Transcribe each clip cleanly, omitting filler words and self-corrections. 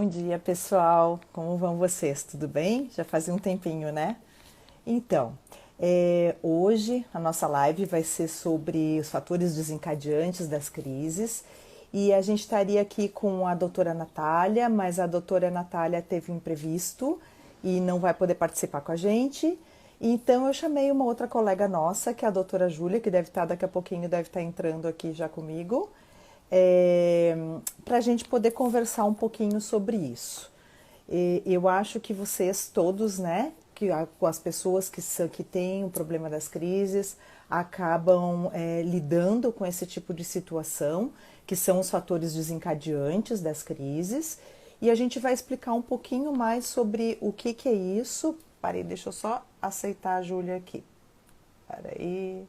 Bom dia, pessoal. Como vão vocês? Tudo bem? Já fazia um tempinho, né? Então, hoje a nossa live vai ser sobre os fatores desencadeantes das crises e a gente estaria aqui com a doutora Natália, mas a doutora Natália teve um imprevisto e não vai poder participar com a gente. Então eu chamei uma outra colega nossa, que é a doutora Júlia, que deve estar daqui a pouquinho, deve estar entrando aqui já comigo, para a gente poder conversar um pouquinho sobre isso. Eu acho que vocês todos, né, com as pessoas que têm o problema das crises, acabam lidando com esse tipo de situação, que são os fatores desencadeantes das crises, e a gente vai explicar um pouquinho mais sobre o que é isso. Parei, deixa eu só aceitar a Júlia aqui. Peraí.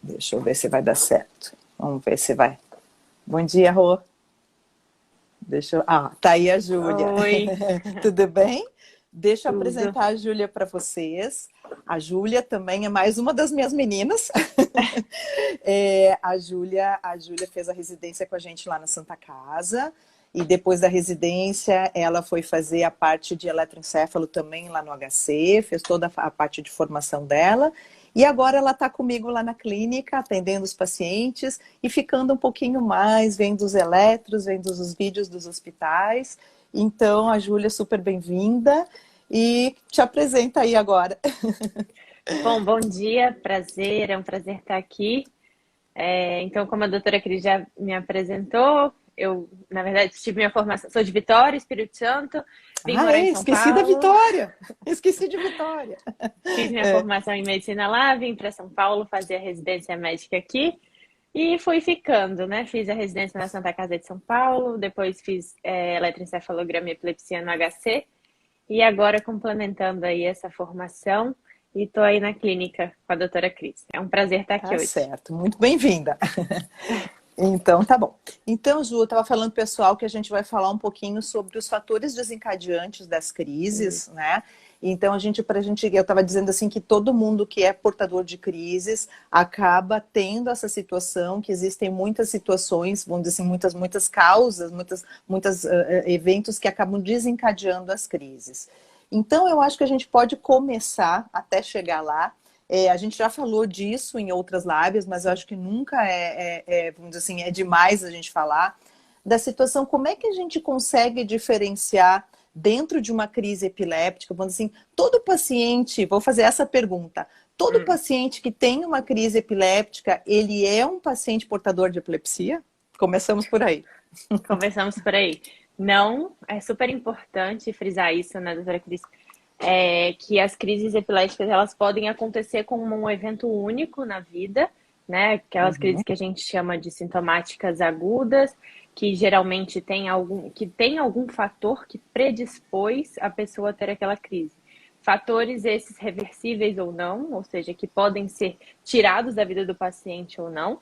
Deixa eu ver se vai dar certo. Vamos ver se vai. Bom dia, Rô. Deixa eu... Ah, tá aí a Júlia. Oi, Tudo bem? Deixa eu tudo. apresentar a Júlia para vocês. A Júlia também é mais uma das minhas meninas. A Júlia fez a residência com a gente lá na Santa Casa. E depois da residência, ela foi fazer a parte de eletroencefalo também lá no HC, fez toda a parte de formação dela. E agora ela está comigo lá na clínica, atendendo os pacientes e ficando um pouquinho mais, vendo os eletros, vendo os vídeos dos hospitais. Então, a Júlia é super bem-vinda e te apresenta aí agora. Bom dia, prazer, é um prazer estar aqui. Então, como a doutora Cris já me apresentou, eu, na verdade, tive minha formação, sou de Vitória, Espírito Santo, vim Ah, morar em é, São esqueci da Paulo, Vitória. Esqueci de Vitória. fiz minha É. formação em medicina lá, vim para São Paulo fazer a residência médica aqui e fui ficando, né? Fiz a residência na Santa Casa de São Paulo, depois fiz eletroencefalograma e epilepsia no HC. E agora complementando aí essa formação e tô aí na clínica com a doutora Cris. É um prazer estar aqui Tá hoje. certo, muito bem-vinda. Então, tá bom. Então, Ju, eu estava falando, pessoal, que a gente vai falar um pouquinho sobre os fatores desencadeantes das crises, né? Então, eu estava dizendo assim que todo mundo que é portador de crises acaba tendo essa situação, que existem muitas situações, vamos dizer assim, muitas causas, muitas eventos que acabam desencadeando as crises. Então, eu acho que a gente pode começar até chegar lá. A gente já falou disso em outras lives, mas eu acho que nunca vamos dizer assim, é demais a gente falar da situação. Como é que a gente consegue diferenciar dentro de uma crise epiléptica? Vamos dizer assim, todo paciente, vou fazer essa pergunta, todo Hum, paciente que tem uma crise epiléptica, ele é um paciente portador de epilepsia? Começamos por aí. Conversamos por aí. Não, é super importante frisar isso, né, doutora Cris? Que as crises epiléticas elas podem acontecer como um evento único na vida, né? Aquelas crises Uhum. que a gente chama de sintomáticas agudas, que geralmente tem algum fator que predispôs a pessoa a ter aquela crise. Fatores esses reversíveis ou não, ou seja, que podem ser tirados da vida do paciente ou não.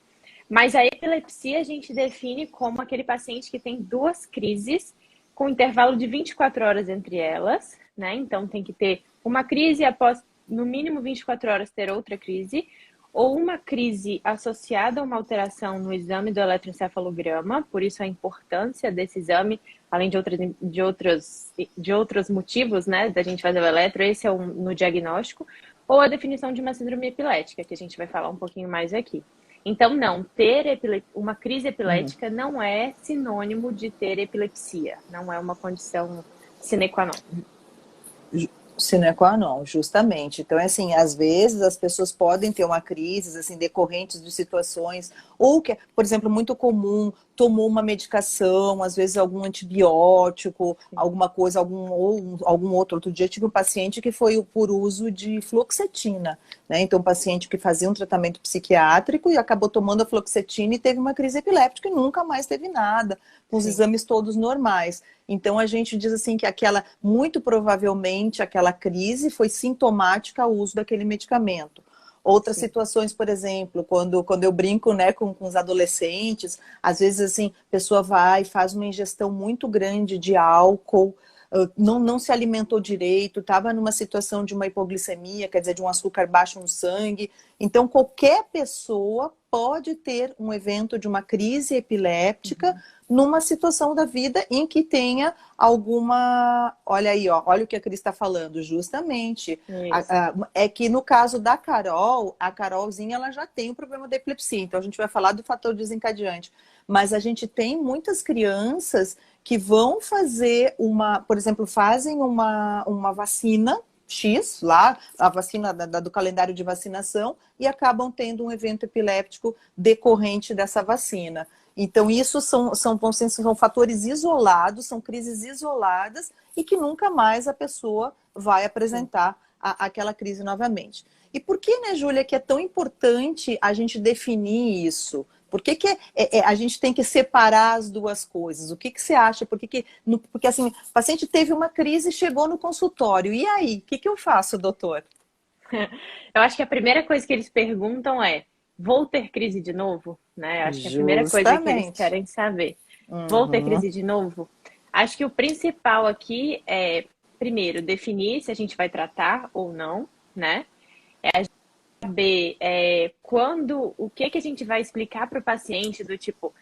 Mas a epilepsia a gente define como aquele paciente que tem duas crises com intervalo de 24 horas entre elas, né? Então tem que ter uma crise após no mínimo 24 horas ter outra crise, ou uma crise associada a uma alteração no exame do eletroencefalograma, por isso a importância desse exame, além de outros motivos, né, da gente fazer o eletro, esse é no diagnóstico, ou a definição de uma síndrome epilética, que a gente vai falar um pouquinho mais aqui. Então, não, ter uma crise Uhum. epilética não é sinônimo de ter epilepsia, não é uma condição sine qua non. Sine qua non, justamente. Então, é assim, às vezes as pessoas podem ter uma crise, assim, decorrentes de situações, ou que, por exemplo, muito comum, tomou uma medicação, às vezes algum antibiótico, alguma coisa, algum outro dia eu tive um paciente que foi por uso de fluoxetina, né? Então, um paciente que fazia um tratamento psiquiátrico e acabou tomando a fluoxetina e teve uma crise epiléptica e nunca mais teve nada, com os Sim, exames todos normais. Então a gente diz assim que muito provavelmente aquela crise foi sintomática ao uso daquele medicamento. Outras sim. situações, por exemplo, quando eu brinco, né, com os adolescentes, às vezes assim, a pessoa vai e faz uma ingestão muito grande de álcool, não se alimentou direito, estava numa situação de uma hipoglicemia, quer dizer, de um açúcar baixo no sangue. Então, qualquer pessoa pode ter um evento de uma crise epiléptica numa situação da vida em que tenha alguma... Olha aí, ó, olha o que a Cris está falando, justamente. É que no caso da Carol, a Carolzinha ela já tem um problema da epilepsia, então a gente vai falar do fator desencadeante. Mas a gente tem muitas crianças que vão fazer por exemplo, fazem uma vacina X, lá, a vacina do calendário de vacinação, e acabam tendo um evento epiléptico decorrente dessa vacina. Então, isso são fatores isolados, são crises isoladas e que nunca mais a pessoa vai apresentar aquela crise novamente. E por que, né, Júlia, que é tão importante a gente definir isso? Por que a gente tem que separar as duas coisas? O que você acha? Porque assim, o paciente teve uma crise e chegou no consultório. E aí? O que eu faço, doutor? Eu acho que a primeira coisa que eles perguntam é: vou ter crise de novo? Né? Eu acho que é a primeira coisa que eles querem saber. Vou ter crise de novo? Acho que o principal aqui é, primeiro, definir se a gente vai tratar ou não, né? Saber o que a gente vai explicar para o paciente, do tipo,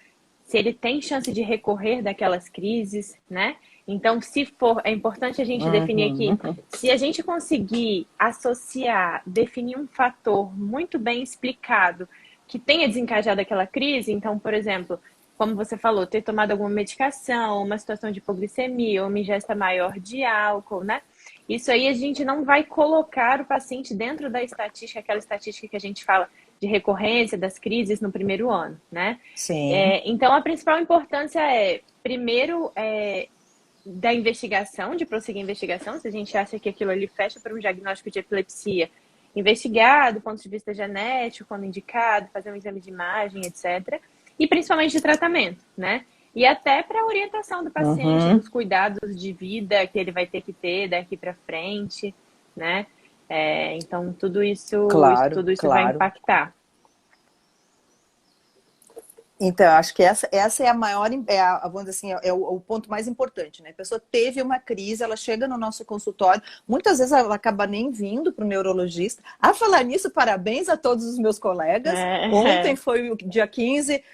se ele tem chance de recorrer daquelas crises, né? Então, se for, é importante a gente definir aqui, se a gente conseguir associar, definir um fator muito bem explicado que tenha desencadeado aquela crise, então, por exemplo, como você falou, ter tomado alguma medicação, uma situação de hipoglicemia, ou uma ingesta maior de álcool, né? Isso aí a gente não vai colocar o paciente dentro da estatística, aquela estatística que a gente fala de recorrência das crises no primeiro ano, né? Sim. Então, a principal importância primeiro, da investigação, de prosseguir a investigação, se a gente acha que aquilo ali fecha para um diagnóstico de epilepsia, investigar do ponto de vista genético, quando indicado, fazer um exame de imagem, etc. E principalmente de tratamento, né? E até para a orientação do paciente, dos cuidados de vida que ele vai ter que ter daqui para frente, né? Então, tudo isso, claro. vai impactar. Então, eu acho que essa é a maior, vamos dizer assim, é o ponto mais importante, né? A pessoa teve uma crise, ela chega no nosso consultório, muitas vezes ela acaba nem vindo para o neurologista. A falar nisso, parabéns a todos os meus colegas. Ontem foi o dia 15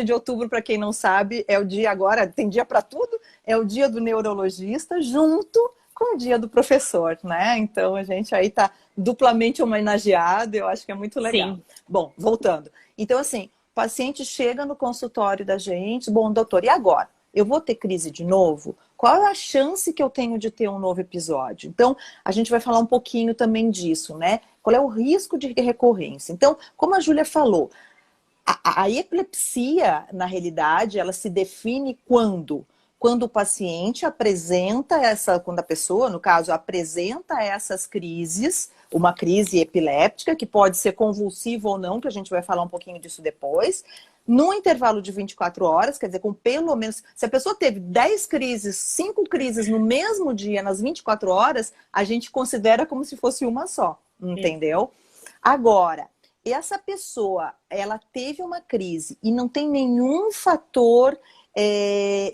de outubro, para quem não sabe, é o dia agora, tem dia para tudo, é o dia do neurologista, junto com o dia do professor, né? Então, a gente aí tá duplamente homenageado, eu acho que é muito legal. Sim. Bom, voltando. Então, assim, o paciente chega no consultório da gente, bom, doutor, e agora? Eu vou ter crise de novo? Qual é a chance que eu tenho de ter um novo episódio? Então, a gente vai falar um pouquinho também disso, né? Qual é o risco de recorrência? Então, como a Júlia falou, a epilepsia, na realidade, ela se define quando? Quando o paciente apresenta quando a pessoa, no caso, apresenta essas crises, uma crise epiléptica, que pode ser convulsiva ou não, que a gente vai falar um pouquinho disso depois, num intervalo de 24 horas, quer dizer, com pelo menos... Se a pessoa teve 10 crises, 5 crises no mesmo dia, nas 24 horas, a gente considera como se fosse uma só, entendeu? Agora, essa pessoa, ela teve uma crise e não tem nenhum fator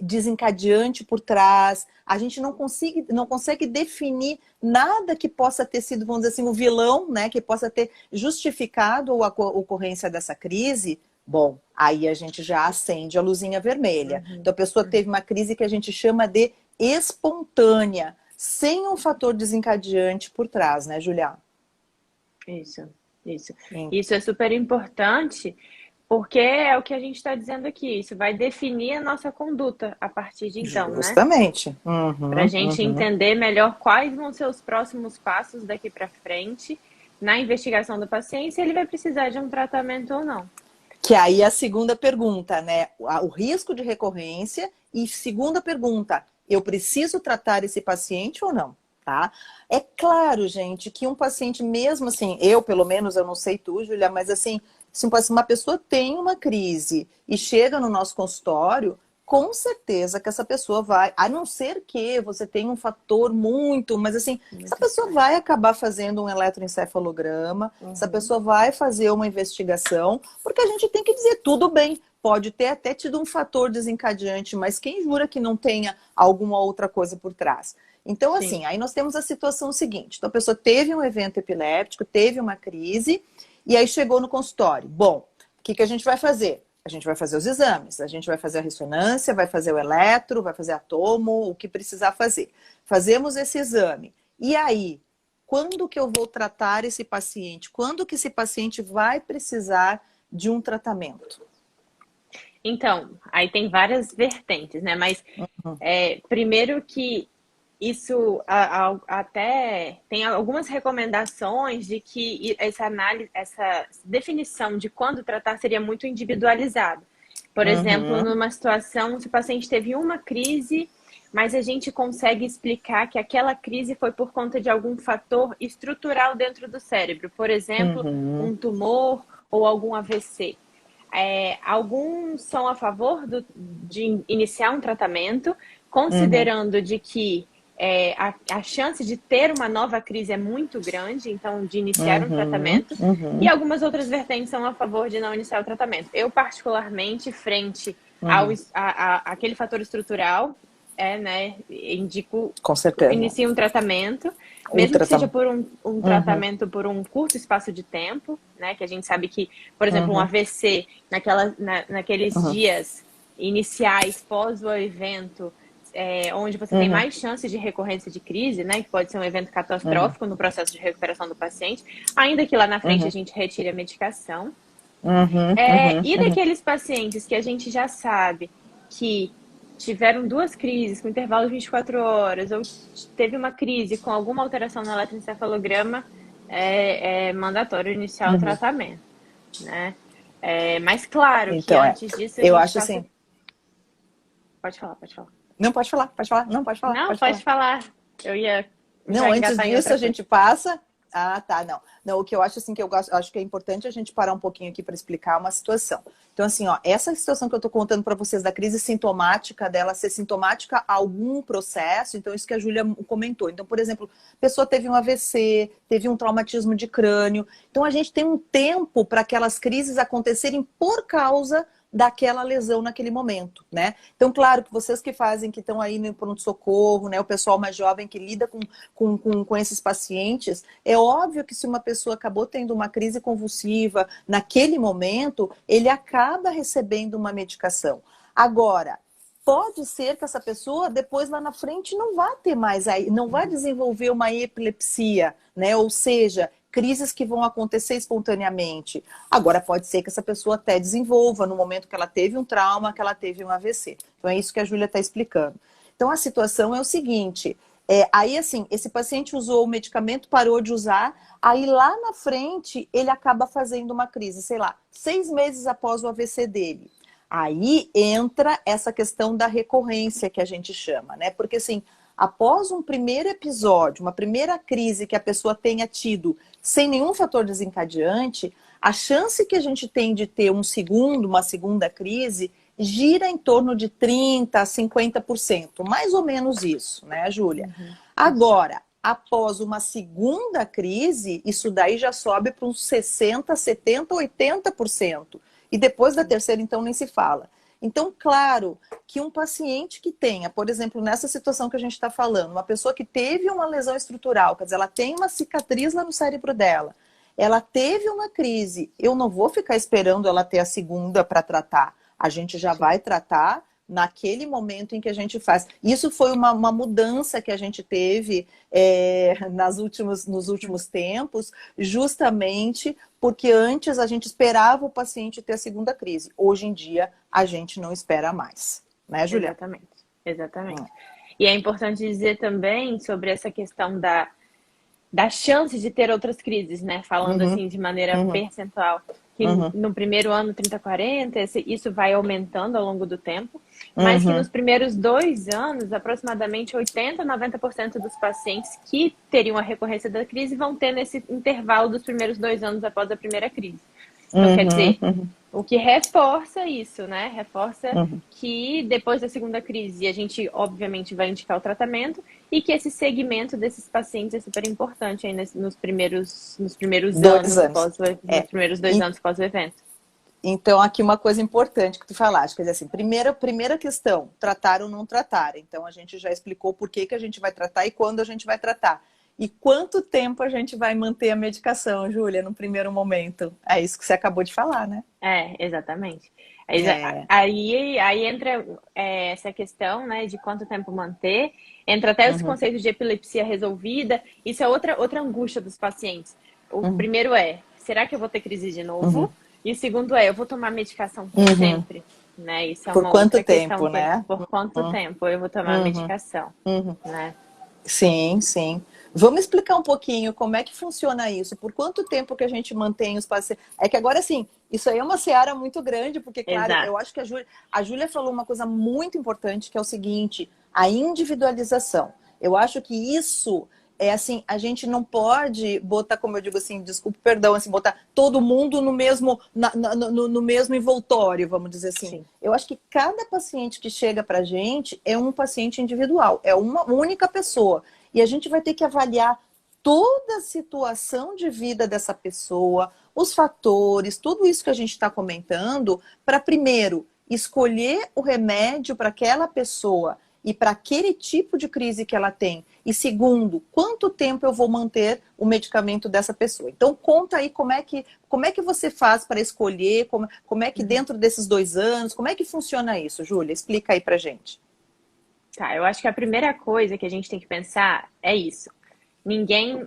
desencadeante por trás, a gente não consegue definir nada que possa ter sido, vamos dizer assim, o vilão, né, que possa ter justificado a ocorrência dessa crise. Bom, aí a gente já acende a luzinha vermelha. Então a pessoa teve uma crise que a gente chama de espontânea, sem um fator desencadeante por trás, né, Julia? Isso. Isso é super importante, porque é o que a gente está dizendo aqui. Isso vai definir a nossa conduta a partir de então, justamente, né? Para a gente entender melhor quais vão ser os próximos passos daqui para frente na investigação do paciente, se ele vai precisar de um tratamento ou não. Que aí é a segunda pergunta, né? O risco de recorrência. E segunda pergunta, eu preciso tratar esse paciente ou não? Tá? É claro, gente, que um paciente mesmo assim, pelo menos, eu não sei tu, Julia, mas assim, se uma pessoa tem uma crise e chega no nosso consultório, com certeza que essa pessoa vai, a não ser que você tenha um fator mas assim, essa pessoa vai acabar fazendo um eletroencefalograma, essa pessoa vai fazer uma investigação, porque a gente tem que dizer, tudo bem, pode ter até tido um fator desencadeante, mas quem jura que não tenha alguma outra coisa por trás? Então, assim, aí nós temos a situação seguinte, então a pessoa teve um evento epiléptico, teve uma crise, e aí chegou no consultório. Bom, que a gente vai fazer? A gente vai fazer os exames, a gente vai fazer a ressonância, vai fazer o eletro, vai fazer a tomo, o que precisar fazer. Fazemos esse exame. E aí, quando que eu vou tratar esse paciente? Quando que esse paciente vai precisar de um tratamento? Então, aí tem várias vertentes, né? Mas primeiro que isso até tem algumas recomendações de que essa análise, essa definição de quando tratar seria muito individualizada. Por exemplo, numa situação, se o paciente teve uma crise, mas a gente consegue explicar que aquela crise foi por conta de algum fator estrutural dentro do cérebro, por exemplo, um tumor ou algum AVC. Alguns são a favor de iniciar um tratamento, considerando de que a chance de ter uma nova crise é muito grande, então de iniciar um tratamento, e algumas outras vertentes são a favor de não iniciar o tratamento. Eu, particularmente, frente àquele fator estrutural, né, indico, Com certeza. inicie um tratamento, mesmo que seja por um tratamento por um curto espaço de tempo, né, que a gente sabe que, por exemplo, um AVC, naqueles dias iniciais, pós o evento, onde você tem mais chances de recorrência de crise, né, que pode ser um evento catastrófico no processo de recuperação do paciente, ainda que lá na frente a gente retire a medicação. E daqueles pacientes que a gente já sabe que tiveram 2 crises com intervalo de 24 horas, ou teve uma crise com alguma alteração no eletroencefalograma, é mandatório iniciar o tratamento, né? Mas claro que antes disso a eu gente acho assim. Pode falar. Não, pode falar. Não, pode falar. Não, pode falar. Eu ia. Não, antes disso a gente passa. Ah, tá, não. Não, o que eu acho assim que acho que é importante a gente parar um pouquinho aqui para explicar uma situação. Então, assim, ó, essa situação que eu estou contando para vocês da crise sintomática, dela ser sintomática a algum processo, então isso que a Júlia comentou. Então, por exemplo, a pessoa teve um AVC, teve um traumatismo de crânio. Então, a gente tem um tempo para aquelas crises acontecerem por causa daquela lesão naquele momento, né? Então, claro que vocês que fazem, que estão aí no pronto-socorro, né? O pessoal mais jovem que lida com esses pacientes, é óbvio que se uma pessoa acabou tendo uma crise convulsiva naquele momento, ele acaba recebendo uma medicação. Agora, pode ser que essa pessoa depois lá na frente não vá ter mais aí, não vai desenvolver uma epilepsia, né? Ou seja, crises que vão acontecer espontaneamente. Agora, pode ser que essa pessoa até desenvolva no momento que ela teve um trauma, que ela teve um AVC. Então, é isso que a Júlia está explicando. Então, a situação é o seguinte, aí assim, esse paciente usou o medicamento, parou de usar, aí lá na frente ele acaba fazendo uma crise, sei lá, 6 meses após o AVC dele. Aí entra essa questão da recorrência que a gente chama, né? Porque assim, após um primeiro episódio, uma primeira crise que a pessoa tenha tido sem nenhum fator desencadeante, a chance que a gente tem de ter uma segunda crise, gira em torno de 30% a 50%, mais ou menos isso, né, Júlia? Agora, após uma segunda crise, isso daí já sobe para uns 60%, 70%, 80%. E depois da terceira, então, nem se fala. Então, claro que um paciente que tenha, por exemplo, nessa situação que a gente está falando, uma pessoa que teve uma lesão estrutural, quer dizer, ela tem uma cicatriz lá no cérebro dela, ela teve uma crise, eu não vou ficar esperando ela ter a segunda para tratar. A gente já vai tratar naquele momento em que a gente faz. Isso foi uma mudança que a gente teve nos últimos tempos, justamente porque antes a gente esperava o paciente ter a segunda crise. Hoje em dia, a gente não espera mais. Né, Julia? Exatamente. E é importante dizer também sobre essa questão da chance de ter outras crises, né? Falando assim de maneira percentual. Que no primeiro ano 30-40, isso vai aumentando ao longo do tempo, mas que nos primeiros 2 anos, aproximadamente 80-90% dos pacientes que teriam a recorrência da crise vão ter nesse intervalo dos primeiros 2 anos após a primeira crise. Então, quer dizer, o que reforça isso, né? Reforça que depois da segunda crise a gente, obviamente, vai indicar o tratamento e que esse segmento desses pacientes é super importante aí nos primeiros 2 anos após o evento. Então, aqui uma coisa importante que tu falaste, quer dizer assim, primeira questão, tratar ou não tratar. Então, a gente já explicou por que a gente vai tratar e quando a gente vai tratar. e quanto tempo a gente vai manter a medicação, Júlia, no primeiro momento. É isso que você acabou de falar, né? Exatamente. É. Aí entra essa questão, né, de quanto tempo manter, entra até os Uhum, conceitos de epilepsia resolvida. Isso é outra angústia dos pacientes. O uhum, primeiro é, será que eu vou ter crise de uhum, novo? E o segundo é, eu vou tomar medicação por uhum. sempre, né? Isso é Por uma quanto outra questão tempo, que é né? por quanto Uhum, tempo eu vou tomar a uhum, medicação, uhum. né? Sim, sim. Vamos explicar um pouquinho como é que funciona isso? Por quanto tempo que a gente mantém os pacientes? É que agora, assim, isso aí é uma seara muito grande, porque, claro, eu Exato. acho que a Júlia falou uma coisa muito importante, que é o seguinte, a individualização. Eu acho que isso é assim, a gente não pode botar, como eu digo assim, desculpa, perdão, assim, botar todo mundo no mesmo, no mesmo envoltório, vamos dizer assim. Sim. Eu acho que cada paciente que chega para a gente é um paciente individual, é uma única pessoa. E a gente vai ter que avaliar toda a situação de vida dessa pessoa, os fatores, tudo isso que a gente está comentando, para primeiro escolher o remédio para aquela pessoa e para aquele tipo de crise que ela tem. E segundo, quanto tempo eu vou manter o medicamento dessa pessoa. Então conta aí como é que você faz para escolher, como é que Uhum. dentro desses 2 anos, como é que funciona isso, Júlia? Explica aí pra gente. Tá, eu acho que a primeira coisa que a gente tem que pensar é isso. Ninguém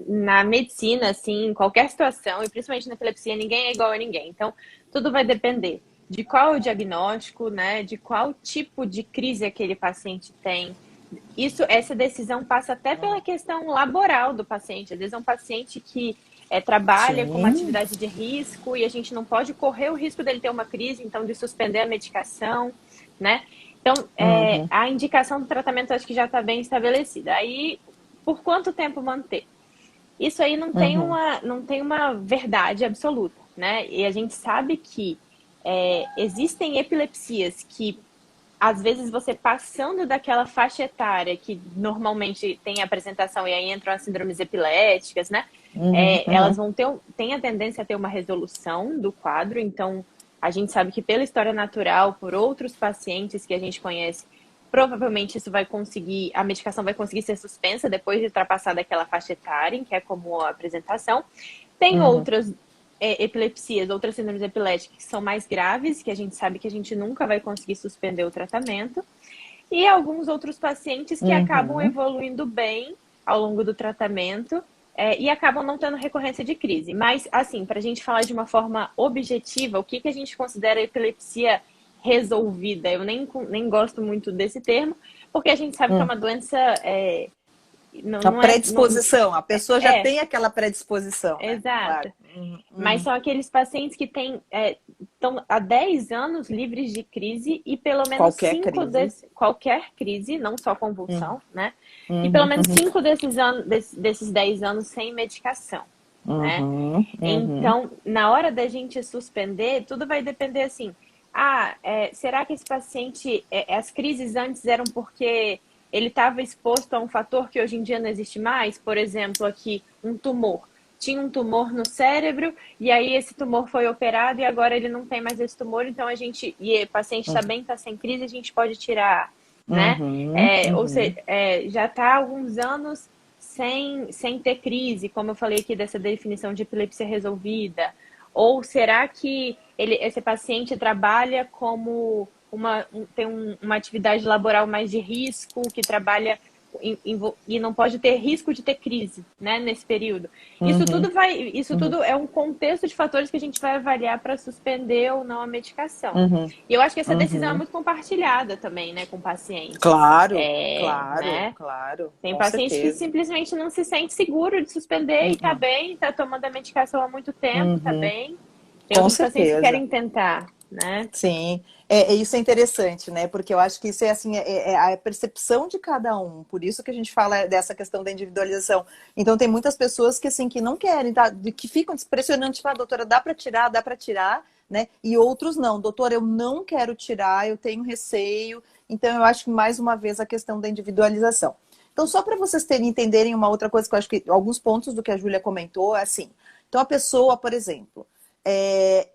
na medicina, assim, em qualquer situação, e principalmente na epilepsia, ninguém é igual a ninguém. Então, tudo vai depender de qual é o diagnóstico, né? De qual tipo de crise aquele paciente tem. Essa decisão passa até pela questão laboral do paciente. Às vezes é um paciente que trabalha com uma Sim. atividade de risco e a gente não pode correr o risco dele ter uma crise, então de suspender a medicação, né? Então, Uhum, a indicação do tratamento acho que já está bem estabelecida. Aí, por quanto tempo manter? Isso aí uhum, não tem uma verdade absoluta, né? E a gente sabe que existem epilepsias que às vezes você passando daquela faixa etária que normalmente tem apresentação e aí entram as síndromes epiléticas, né? uhum, Elas uhum, vão tem a tendência a ter uma resolução do quadro, então a gente sabe que pela história natural, por outros pacientes que a gente conhece, provavelmente isso vai conseguir, a medicação vai conseguir ser suspensa depois de ultrapassar daquela faixa etária, em que é como a apresentação. Tem uhum, outras epilepsias, outras síndromes epiléticas que são mais graves, que a gente sabe que a gente nunca vai conseguir suspender o tratamento, e alguns outros pacientes que acabam uhum. evoluindo bem ao longo do tratamento e acabam não tendo recorrência de crise. Mas, assim, para a gente falar de uma forma objetiva, o que a gente considera epilepsia resolvida? Eu nem gosto muito desse termo, porque a gente sabe que é Hum. uma doença. Não, A não é. Não, predisposição, a pessoa já é, tem aquela predisposição, né? Claro. exato. Uhum, Mas uhum, são aqueles pacientes que estão há 10 anos livres de crise e pelo menos qualquer 5 crise. desses, qualquer crise, não só Uhum, convulsão, né? E pelo uhum, menos 5 desses 10 anos sem medicação, né? uhum, uhum, Então, na hora da gente suspender, tudo vai depender assim. Será que esse paciente, as crises antes eram porque ele estava exposto a um fator que hoje em dia não existe mais? Por exemplo, aqui, um tumor. Tinha um tumor no cérebro e aí esse tumor foi operado e agora ele não tem mais esse tumor, então o paciente está bem, está sem crise, a gente pode tirar, né? uhum, Ou seja, uhum, já está há alguns anos sem ter crise, como eu falei aqui dessa definição de epilepsia resolvida? Ou será que esse paciente trabalha como tem uma atividade laboral mais de risco, que trabalha e não pode ter risco de ter crise, né, nesse período? uhum, Isso uhum, tudo é um contexto de fatores que a gente vai avaliar para suspender ou não a medicação. uhum, E eu acho que essa decisão é uhum. muito compartilhada também, né, com o paciente. Claro, claro, Né? claro, Tem com paciente que certeza. simplesmente não se sente seguro de suspender e tá Uhum, bem, tá tomando a medicação há muito tempo, tá uhum, bem. Tem com outros pacientes que certeza. querem tentar, né? Sim, isso é interessante, né? Porque eu acho que isso é assim, é a percepção de cada um. Por isso que a gente fala dessa questão da individualização. Então tem muitas pessoas que assim que não querem, tá? Que ficam pressionando, tipo, doutora, dá para tirar, né? E outros não, doutora, eu não quero tirar, eu tenho receio. Então eu acho que mais uma vez a questão da individualização. Então só para vocês entenderem uma outra coisa que eu acho que alguns pontos do que a Júlia comentou é assim. Então a pessoa, por exemplo,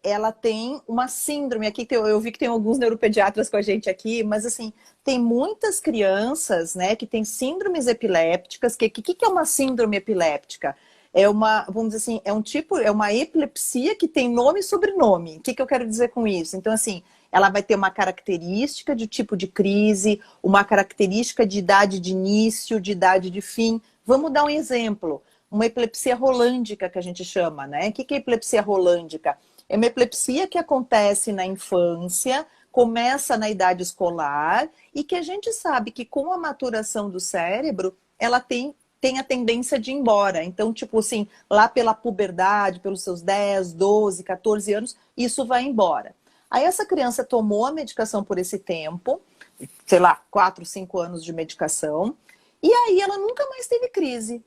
ela tem uma síndrome. Aqui eu vi que tem alguns neuropediatras com a gente aqui, mas assim, tem muitas crianças, né, que têm síndromes epilépticas. Que é uma síndrome epiléptica? É uma, vamos dizer assim, é uma epilepsia que tem nome e sobrenome. O que eu quero dizer com isso? Então, assim, ela vai ter uma característica de tipo de crise, uma característica de idade de início, de idade de fim. Vamos dar um exemplo. Uma epilepsia rolândica, que a gente chama, né? O que é epilepsia rolândica? É uma epilepsia que acontece na infância, começa na idade escolar e que a gente sabe que com a maturação do cérebro, ela tem a tendência de ir embora. Então, tipo assim, lá pela puberdade, pelos seus 10, 12, 14 anos, isso vai embora. Aí essa criança tomou a medicação por esse tempo, sei lá, 4, 5 anos de medicação, e aí ela nunca mais teve crise.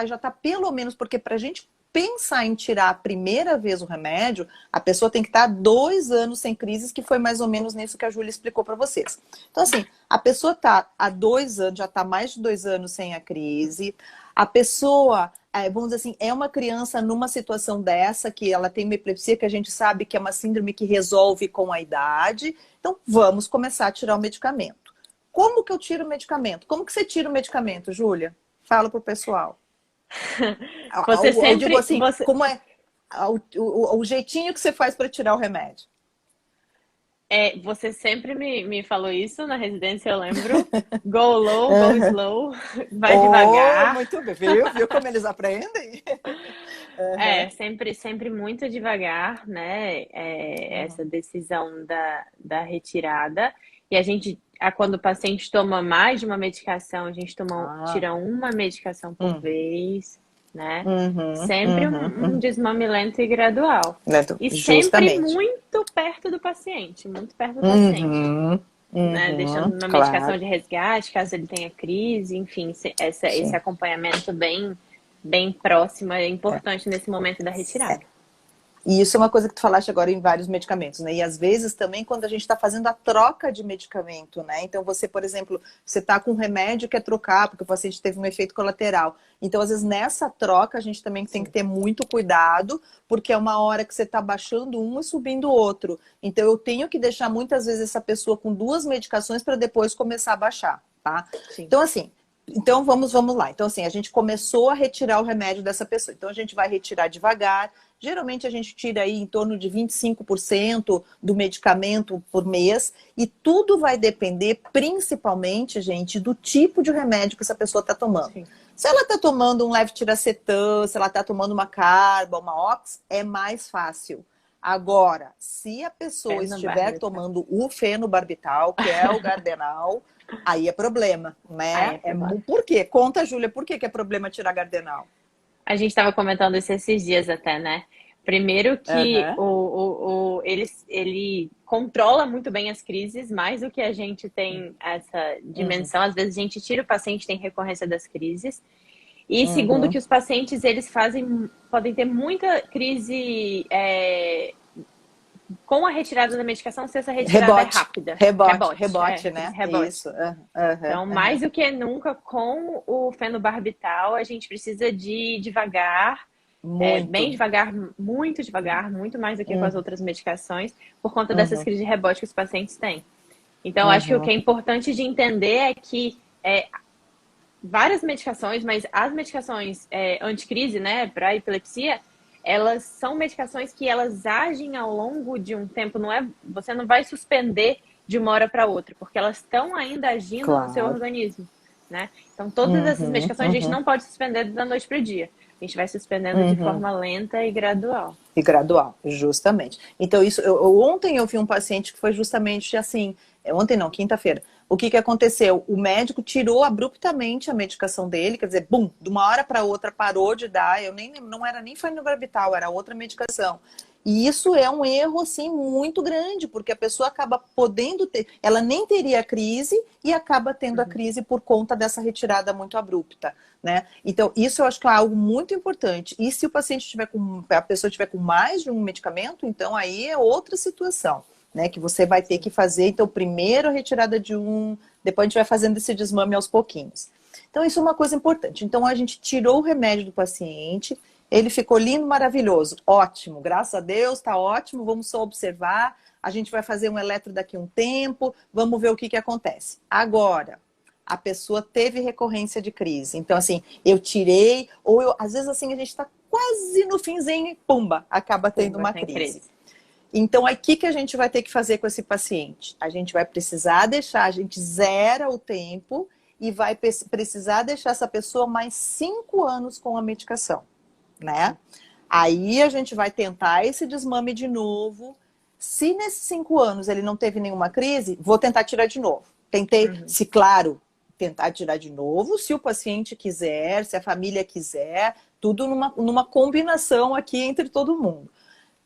Já tá pelo menos, porque para a gente pensar em tirar a primeira vez o remédio, a pessoa tem que estar 2 anos sem crises, que foi mais ou menos nisso que a Júlia explicou para vocês. Então, assim, a pessoa tá há 2 anos, já tá mais de 2 anos sem a crise. A pessoa, vamos dizer assim, é uma criança numa situação dessa, que ela tem uma epilepsia que a gente sabe que é uma síndrome que resolve com a idade. Então, vamos começar a tirar o medicamento. Como que eu tiro o medicamento? Como que você tira o medicamento, Júlia? Fala pro pessoal. Você sempre... Eu digo assim, como é o jeitinho que você faz para tirar o remédio? Você sempre me falou isso na residência, eu lembro. Go low, go slow, vai devagar. Muito bem, viu como eles aprendem? Sempre muito devagar, né? Essa decisão da retirada. E a gente, quando o paciente toma mais de uma medicação, a gente tira uma medicação por vez, né? Sempre um desmame lento e gradual. E sempre muito perto do paciente, muito perto do paciente. Né? Deixando uma medicação de resgate, caso ele tenha crise, enfim, esse acompanhamento bem próximo é importante nesse momento da retirada. E isso é uma coisa que tu falaste agora em vários medicamentos, né? E às vezes também quando a gente está fazendo a troca de medicamento, né? Então você, por exemplo, você está com um remédio que quer trocar porque o paciente teve um efeito colateral. Então, às vezes, nessa troca a gente também tem que ter muito cuidado, porque é uma hora que você está baixando um e subindo o outro. Então, eu tenho que deixar muitas vezes essa pessoa com 2 medicações para depois começar a baixar, tá? Sim. Então, assim... Então, vamos lá. Então, assim, a gente começou a retirar o remédio dessa pessoa. Então, a gente vai retirar devagar. Geralmente, a gente tira aí em torno de 25% do medicamento por mês. E tudo vai depender, principalmente, gente, do tipo de remédio que essa pessoa está tomando. Sim. Se ela está tomando um levetiracetam, se ela está tomando uma carba, uma ox, é mais fácil. Agora, se a pessoa estiver tomando o fenobarbital, que é o Gardenal... Aí é problema, né? Por quê? Conta, Júlia, por que é problema tirar Gardenal? A gente estava comentando isso esses dias até, né? Primeiro que ele controla muito bem as crises, mais do que a gente tem essa dimensão. Às vezes a gente tira o paciente, tem recorrência das crises. E segundo que os pacientes, eles podem ter muita crise... com a retirada da medicação, se essa retirada é rápida. Rebote, né? Rebote. Isso. Então, mais do que nunca, com o fenobarbital, a gente precisa de ir devagar, bem devagar, muito mais do que com as outras medicações, por conta dessas crises de rebote que os pacientes têm. Então, acho que o que é importante de entender é que várias medicações, mas as medicações anticrise, né, para epilepsia, elas são medicações que elas agem ao longo de um tempo, você não vai suspender de uma hora para outra, porque elas estão ainda agindo no seu organismo, né? Então, todas essas medicações a gente não pode suspender da noite para o dia. A gente vai suspendendo de forma lenta e gradual. E gradual, justamente. Então, ontem eu vi um paciente que foi justamente assim, ontem não, quinta-feira. O que aconteceu? O médico tirou abruptamente a medicação dele, quer dizer, bum, de uma hora para outra parou de dar, não era nem fenobarbital, era outra medicação. E isso é um erro, assim, muito grande, porque a pessoa acaba podendo ter, ela nem teria a crise e acaba tendo a crise por conta dessa retirada muito abrupta, né? Então, isso eu acho que é algo muito importante. E se o paciente a pessoa tiver com mais de um medicamento, então aí é outra situação, né? Que você vai ter que fazer, então, primeiro a retirada de um, depois a gente vai fazendo esse desmame aos pouquinhos. Então, isso é uma coisa importante. Então, a gente tirou o remédio do paciente, Ele ficou lindo, maravilhoso. Ótimo, graças a Deus, tá ótimo, vamos só observar. A gente vai fazer um eletro daqui a um tempo, vamos ver o que acontece. Agora, a pessoa teve recorrência de crise. Então, assim, eu tirei, às vezes assim, a gente está quase no finzinho e pumba, acaba tendo uma crise. Então, aí, o que a gente vai ter que fazer com esse paciente? A gente vai precisar deixar, a gente zera o tempo e vai precisar deixar essa pessoa mais 5 anos com a medicação, né? Aí a gente vai tentar esse desmame de novo. Se nesses 5 anos ele não teve nenhuma crise, vou tentar tirar de novo. Tentei, se claro, tentar tirar de novo, se o paciente quiser, se a família quiser, tudo numa combinação aqui entre todo mundo.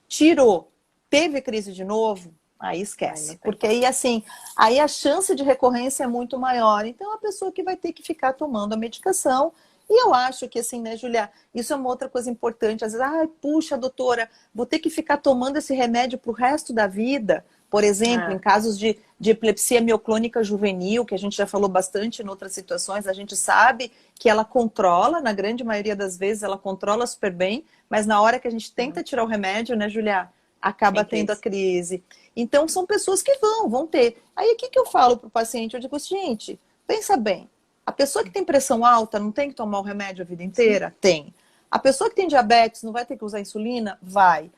Tirou, teve crise de novo, aí esquece. Porque aí, assim, aí a chance de recorrência é muito maior. Então, a pessoa que vai ter que ficar tomando a medicação. E eu acho que, assim, né, Julia, isso é uma outra coisa importante. Às vezes, puxa, doutora, vou ter que ficar tomando esse remédio pro resto da vida. Por exemplo, em casos de epilepsia mioclônica juvenil, que a gente já falou bastante em outras situações, a gente sabe que ela controla, na grande maioria das vezes, ela controla super bem, mas na hora que a gente tenta tirar o remédio, né, Julia, acaba tendo a crise. Então, são pessoas que vão ter. Aí, o que eu falo pro paciente? Eu digo, gente, pensa bem. A pessoa que tem pressão alta não tem que tomar o remédio a vida inteira? Sim. Tem. A pessoa que tem diabetes não vai ter que usar insulina? Vai.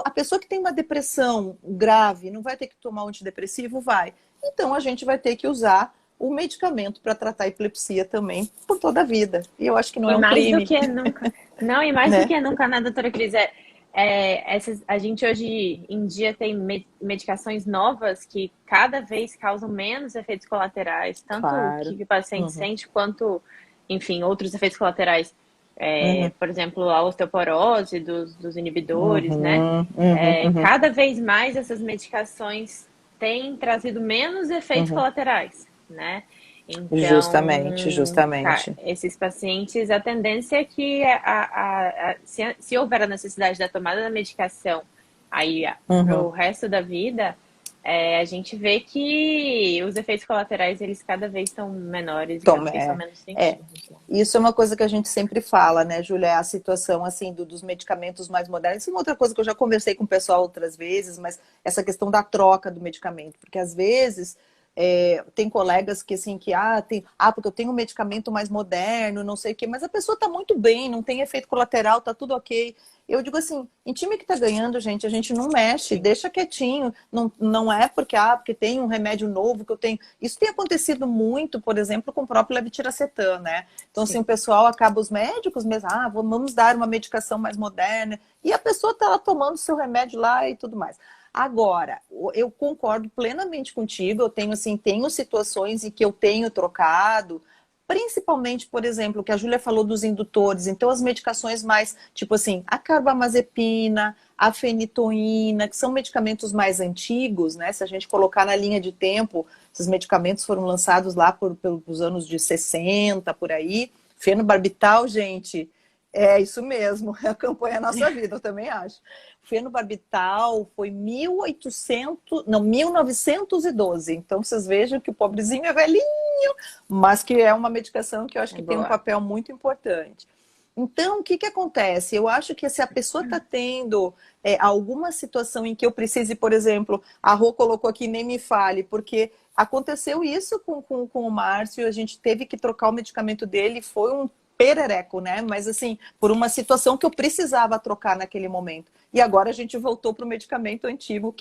A pessoa que tem uma depressão grave não vai ter que tomar um antidepressivo? Vai. Então, a gente vai ter que usar o medicamento para tratar a epilepsia também por toda a vida. E eu acho que não é um crime. Mais do que nunca. Não, e mais do que nunca, né, doutora Cris? A gente hoje em dia tem medicações novas que cada vez causam menos efeitos colaterais, tanto que o paciente sente quanto, enfim, outros efeitos colaterais. Por exemplo, a osteoporose dos inibidores, né? Cada vez mais essas medicações têm trazido menos efeitos colaterais, né? Então, justamente. Esses pacientes, a tendência é que se houver a necessidade da tomada da medicação aí pro resto da vida, a gente vê que os efeitos colaterais, eles cada vez são menores, são menos sentidos. Isso é uma coisa que a gente sempre fala, né, Júlia? É a situação, assim, dos medicamentos mais modernos. Isso é uma outra coisa que eu já conversei com o pessoal outras vezes, mas essa questão da troca do medicamento. Porque, às vezes, tem colegas que, assim, porque eu tenho um medicamento mais moderno, não sei o quê, mas a pessoa tá muito bem, não tem efeito colateral, tá tudo ok. Eu digo assim, em time que tá ganhando, gente, a gente não mexe, deixa quietinho. Não é porque tem um remédio novo que eu tenho. Isso tem acontecido muito, por exemplo, com o próprio levetiracetam, né? Então, assim, o pessoal acaba, os médicos mesmo, vamos dar uma medicação mais moderna. E a pessoa tá lá tomando seu remédio lá e tudo mais. Agora, eu concordo plenamente contigo, eu tenho situações em que eu tenho trocado, principalmente, por exemplo, o que a Júlia falou dos indutores, então as medicações mais, tipo assim, a carbamazepina, a fenitoína, que são medicamentos mais antigos, né? Se a gente colocar na linha de tempo, esses medicamentos foram lançados lá pelos anos de 60, por aí. Fenobarbital, gente, é isso mesmo, acompanha a nossa vida, eu também acho. Fenobarbital foi 1912. Então, vocês vejam que o pobrezinho é velhinho, mas que é uma medicação que eu acho que tem um papel muito importante. Então, o que acontece? Eu acho que se a pessoa está tendo alguma situação em que eu precise, por exemplo, a Rô colocou aqui, nem me fale, porque aconteceu isso com o Márcio, a gente teve que trocar o medicamento dele, foi um perereco, né? Mas assim, por uma situação que eu precisava trocar naquele momento. E agora a gente voltou para o medicamento antigo,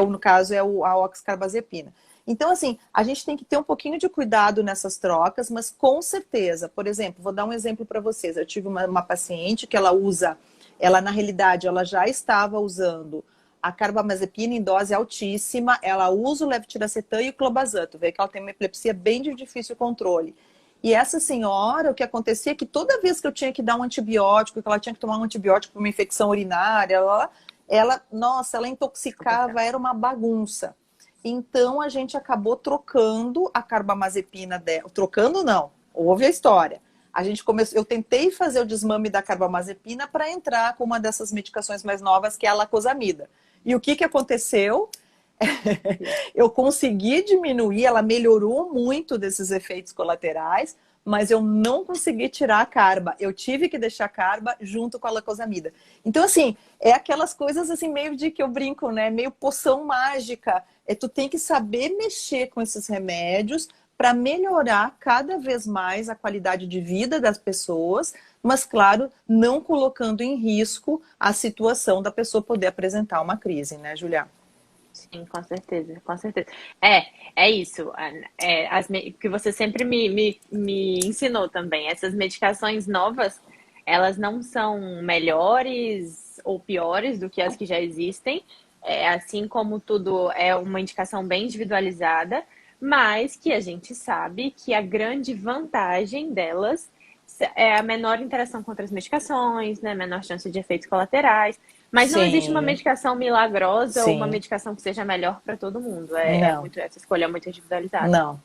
no caso, a oxcarbazepina. Então, assim, a gente tem que ter um pouquinho de cuidado nessas trocas, mas com certeza, por exemplo, vou dar um exemplo para vocês. Eu tive uma paciente que ela na realidade, ela já estava usando a carbamazepina em dose altíssima, ela usa o levetiracetam e o clobazam. Tu vê que ela tem uma epilepsia bem de difícil controle. E essa senhora, o que acontecia é que toda vez que eu tinha que dar um antibiótico, que ela tinha que tomar um antibiótico para uma infecção urinária, ela intoxicava, era uma bagunça. Então, a gente acabou trocando a carbamazepina dela. Trocando, não. Houve a história. Eu tentei fazer o desmame da carbamazepina para entrar com uma dessas medicações mais novas, que é a lacosamida. E o que aconteceu? Eu consegui diminuir, ela melhorou muito desses efeitos colaterais, mas eu não consegui tirar a carba. Eu tive que deixar a carba junto com a lacosamida. Então, assim, é aquelas coisas assim, meio de que eu brinco, né? Meio poção mágica. Tu tem que saber mexer com esses remédios para melhorar cada vez mais a qualidade de vida das pessoas, mas, claro, não colocando em risco a situação da pessoa poder apresentar uma crise, né, Julia? Sim, com certeza, com certeza. É isso. Que você sempre me ensinou também. Essas medicações novas, elas não são melhores ou piores do que as que já existem. Assim como tudo é uma indicação bem individualizada, mas que a gente sabe que a grande vantagem delas é a menor interação com outras medicações, né? Menor chance de efeitos colaterais. Mas não existe uma Sim, medicação milagrosa ou uma sim. medicação que seja melhor para todo mundo. Não, Essa escolha é muito individualizada. não.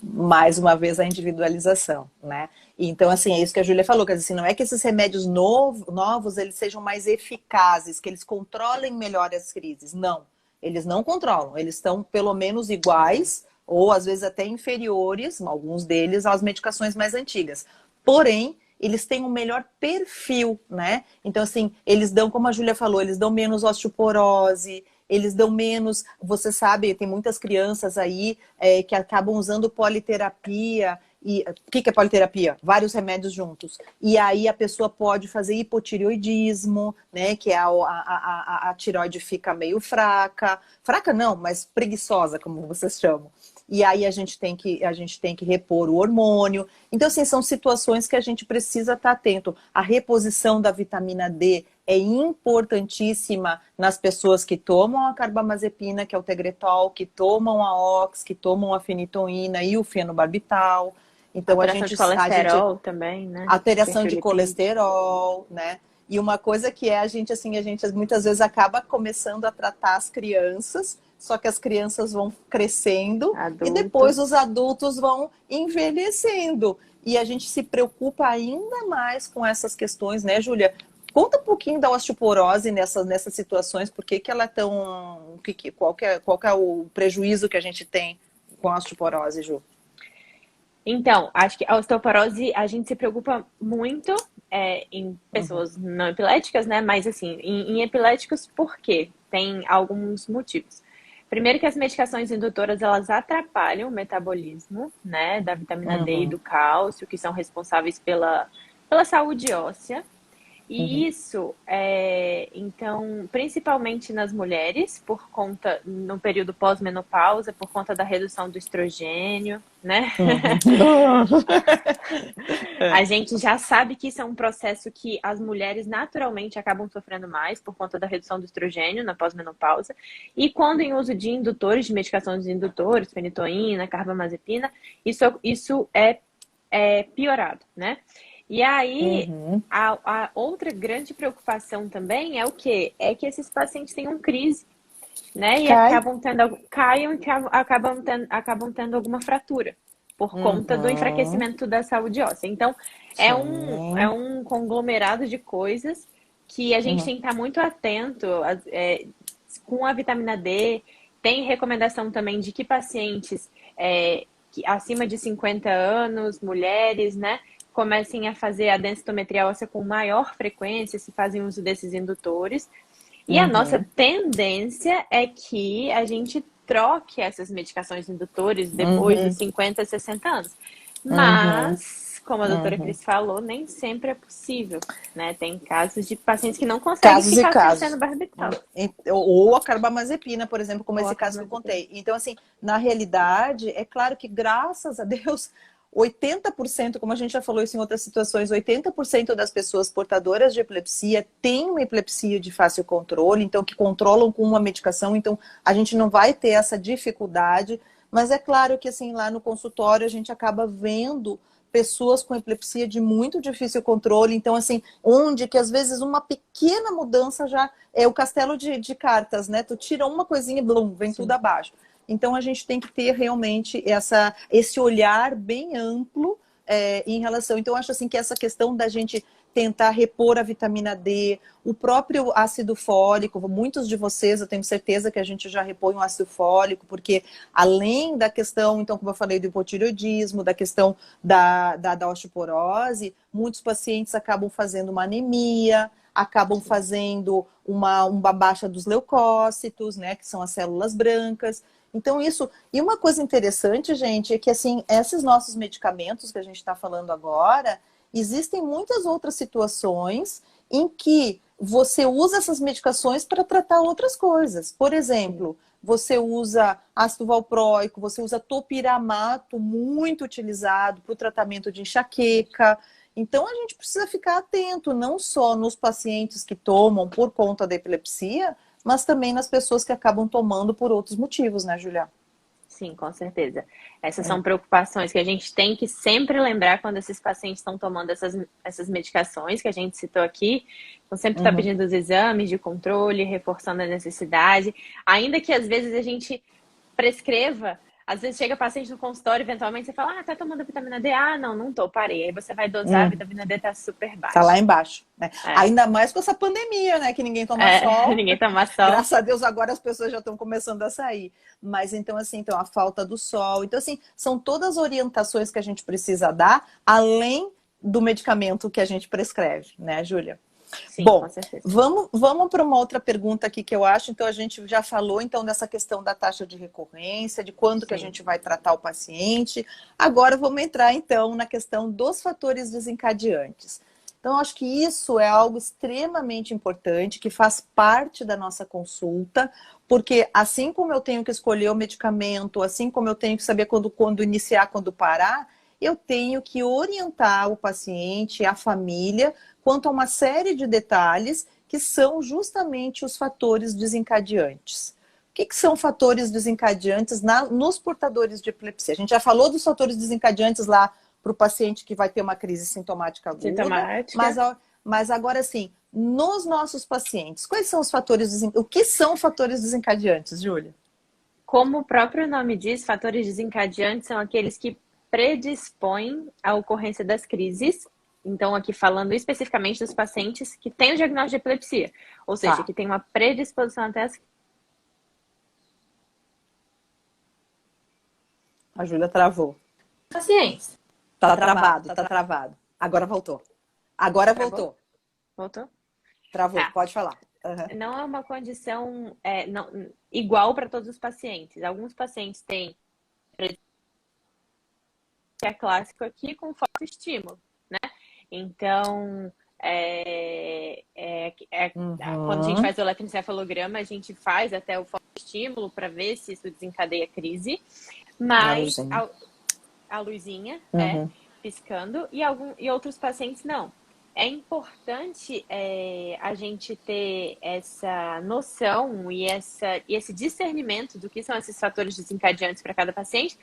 Mais uma vez a individualização, né? Então, assim, é isso que a Júlia falou, quer dizer, assim, não é que esses remédios novos eles sejam mais eficazes, que eles controlem melhor as crises. Não, eles não controlam, eles estão pelo menos iguais ou às vezes até inferiores, alguns deles, às medicações mais antigas. Porém, eles têm um melhor perfil, né? Então, assim, eles dão, como a Júlia falou, eles dão menos osteoporose, eles dão menos, você sabe, tem muitas crianças aí que acabam usando politerapia. E o que é politerapia? Vários remédios juntos. E aí a pessoa pode fazer hipotireoidismo, né? Que é a tireoide fica meio fraca. Fraca não, mas preguiçosa, como vocês chamam. E aí a gente tem que repor o hormônio. Então, assim, são situações que a gente precisa estar atento. A reposição da vitamina D é importantíssima nas pessoas que tomam a carbamazepina, que é o Tegretol, que tomam a Ox, que tomam a fenitoína e o fenobarbital. Então Alteração de a gente colesterol também, né? alteração Perfil de lipídico. colesterol, né? E uma coisa que é a gente muitas vezes acaba começando a tratar as crianças, só que as crianças vão crescendo e depois os Adultos. adultos vão envelhecendo. E a gente se preocupa ainda mais com essas questões, né, Júlia? Conta um pouquinho da osteoporose nessas situações, por que ela é tão. Qual que é o prejuízo que a gente tem com a osteoporose, Ju? Então, acho que a osteoporose a gente se preocupa muito em Uhum, pessoas não epiléticas, né? Mas assim, em epiléticos, por quê? Tem alguns motivos. Primeiro que as medicações indutoras, elas atrapalham o metabolismo, né? Da vitamina D e uhum, do cálcio, que são responsáveis pela saúde óssea. uhum. E isso, então, principalmente nas mulheres, por conta, no período pós-menopausa, por conta da redução do estrogênio, né? Uhum. A É. gente já sabe que isso é um processo que as mulheres naturalmente acabam sofrendo mais por conta da redução do estrogênio na pós-menopausa. E quando em uso de indutores, de medicações de indutores, fenitoína, carbamazepina, isso é piorado, né? E aí, Uhum. a outra grande preocupação também é o quê? É que esses pacientes tenham crise, né? E Cai. acabam caiam e acabam tendo alguma fratura por conta do Uhum. enfraquecimento da saúde óssea. Então, é Sim. um conglomerado de coisas que a gente Uhum. tem que estar muito atento com a vitamina D. Tem recomendação também de que pacientes acima de 50 anos, mulheres, né, comecem a fazer a densitometria óssea com maior frequência, se fazem uso desses indutores. E a nossa Uhum. tendência é que a gente troque essas medicações indutores depois dos Uhum. 50, 60 anos. Uhum. Mas, como a doutora Uhum. Cris falou, nem sempre é possível, né? Tem casos de pacientes que não conseguem Casos e ficar sem o casos. fenobarbital Ou a carbamazepina, por exemplo, como ou esse a caso que eu carbamazepina. contei. Então, assim, na realidade, é claro que, graças a Deus, 80%, como a gente já falou isso em outras situações, 80% das pessoas portadoras de epilepsia têm uma epilepsia de fácil controle, então que controlam com uma medicação, então a gente não vai ter essa dificuldade, mas é claro que assim, lá no consultório a gente acaba vendo pessoas com epilepsia de muito difícil controle, então assim, onde que às vezes uma pequena mudança já é o castelo de cartas, né? Tu tira uma coisinha e blum, vem tudo Sim. abaixo. Então a gente tem que ter realmente esse olhar bem amplo em relação. Então, eu acho assim que essa questão da gente tentar repor a vitamina D, o próprio ácido fólico. Muitos de vocês, eu tenho certeza que a gente já repõe o ácido fólico, porque além da questão, então, como eu falei, do hipotireoidismo, da questão da osteoporose, muitos pacientes acabam fazendo uma anemia, acabam fazendo uma baixa dos leucócitos, né, que são as células brancas. Então isso, e uma coisa interessante, gente, é que assim, esses nossos medicamentos que a gente está falando agora, existem muitas outras situações em que você usa essas medicações para tratar outras coisas. Por exemplo, você usa ácido valproico, você usa topiramato, muito utilizado para o tratamento de enxaqueca. Então a gente precisa ficar atento, não só nos pacientes que tomam por conta da epilepsia, mas também nas pessoas que acabam tomando por outros motivos, né, Julia? Sim, com certeza. Essas são preocupações que a gente tem que sempre lembrar quando esses pacientes estão tomando essas medicações que a gente citou aqui. Então, sempre está pedindo os exames de controle, reforçando a necessidade. Ainda que às vezes a gente prescreva, às vezes chega paciente no consultório, eventualmente você fala, tá tomando vitamina D? Ah, não tô, parei. Aí você vai dosar, a vitamina D tá super Tá lá baixa. embaixo, né? Ainda mais com essa pandemia, né? Que ninguém toma sol. Ninguém toma sol. Graças a Deus agora as pessoas já estão começando a sair. Mas então, assim, então a falta do sol. Então, assim, são todas orientações que a gente precisa dar, além do medicamento que a gente prescreve, né, Júlia? Sim, bom, com certeza. Vamos para uma outra pergunta aqui que eu acho. Então, a gente já falou então dessa questão da taxa de recorrência, de quando que a gente vai tratar o paciente. Agora vamos entrar então na questão dos fatores desencadeantes. Então, eu acho que isso é algo extremamente importante, que faz parte da nossa consulta, porque assim como eu tenho que escolher o medicamento, assim como eu tenho que saber quando iniciar, quando parar, eu tenho que orientar o paciente, a família, quanto a uma série de detalhes que são justamente os fatores desencadeantes. O que são fatores desencadeantes nos portadores de epilepsia? A gente já falou dos fatores desencadeantes lá para o paciente que vai ter uma crise sintomática aguda, mas agora sim, nos nossos pacientes, quais são os fatores desencadeantes? O que são fatores desencadeantes, Júlia? Como o próprio nome diz, fatores desencadeantes são aqueles que predispõem à ocorrência das crises. Então, aqui falando especificamente dos pacientes que têm o diagnóstico de epilepsia, ou seja, que tem uma predisposição até as... A Júlia travou. Pacientes. Tá travado. Agora voltou. Agora voltou. Voltou? Travou, pode falar. Não é uma condição igual para todos os pacientes. Alguns pacientes têm, que é clássico aqui, com forte estímulo, né? Então, quando a gente faz o eletroencefalograma, a gente faz até o forte estímulo para ver se isso desencadeia crise, mas a luzinha piscando e outros pacientes não. É importante a gente ter essa noção e esse discernimento do que são esses fatores desencadeantes para cada paciente,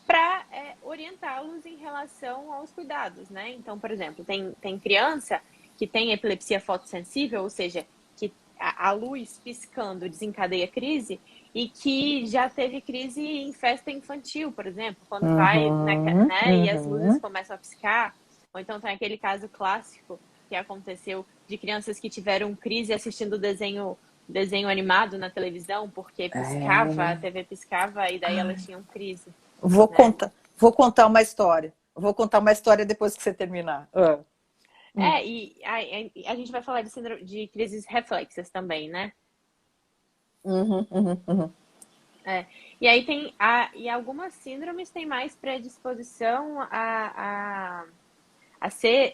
para orientá-los em relação aos cuidados, né? Então, por exemplo, tem criança que tem epilepsia fotossensível, ou seja, que a luz piscando desencadeia crise, e que já teve crise em festa infantil, por exemplo, quando vai, né, e as luzes começam a piscar. Ou então tem aquele caso clássico que aconteceu de crianças que tiveram crise assistindo desenho animado na televisão, porque piscava, a TV piscava e daí elas tinham crise. Vou contar uma história. Vou contar uma história depois que você terminar. E a gente vai falar de crises reflexas também, né? E aí e algumas síndromes têm mais predisposição a ser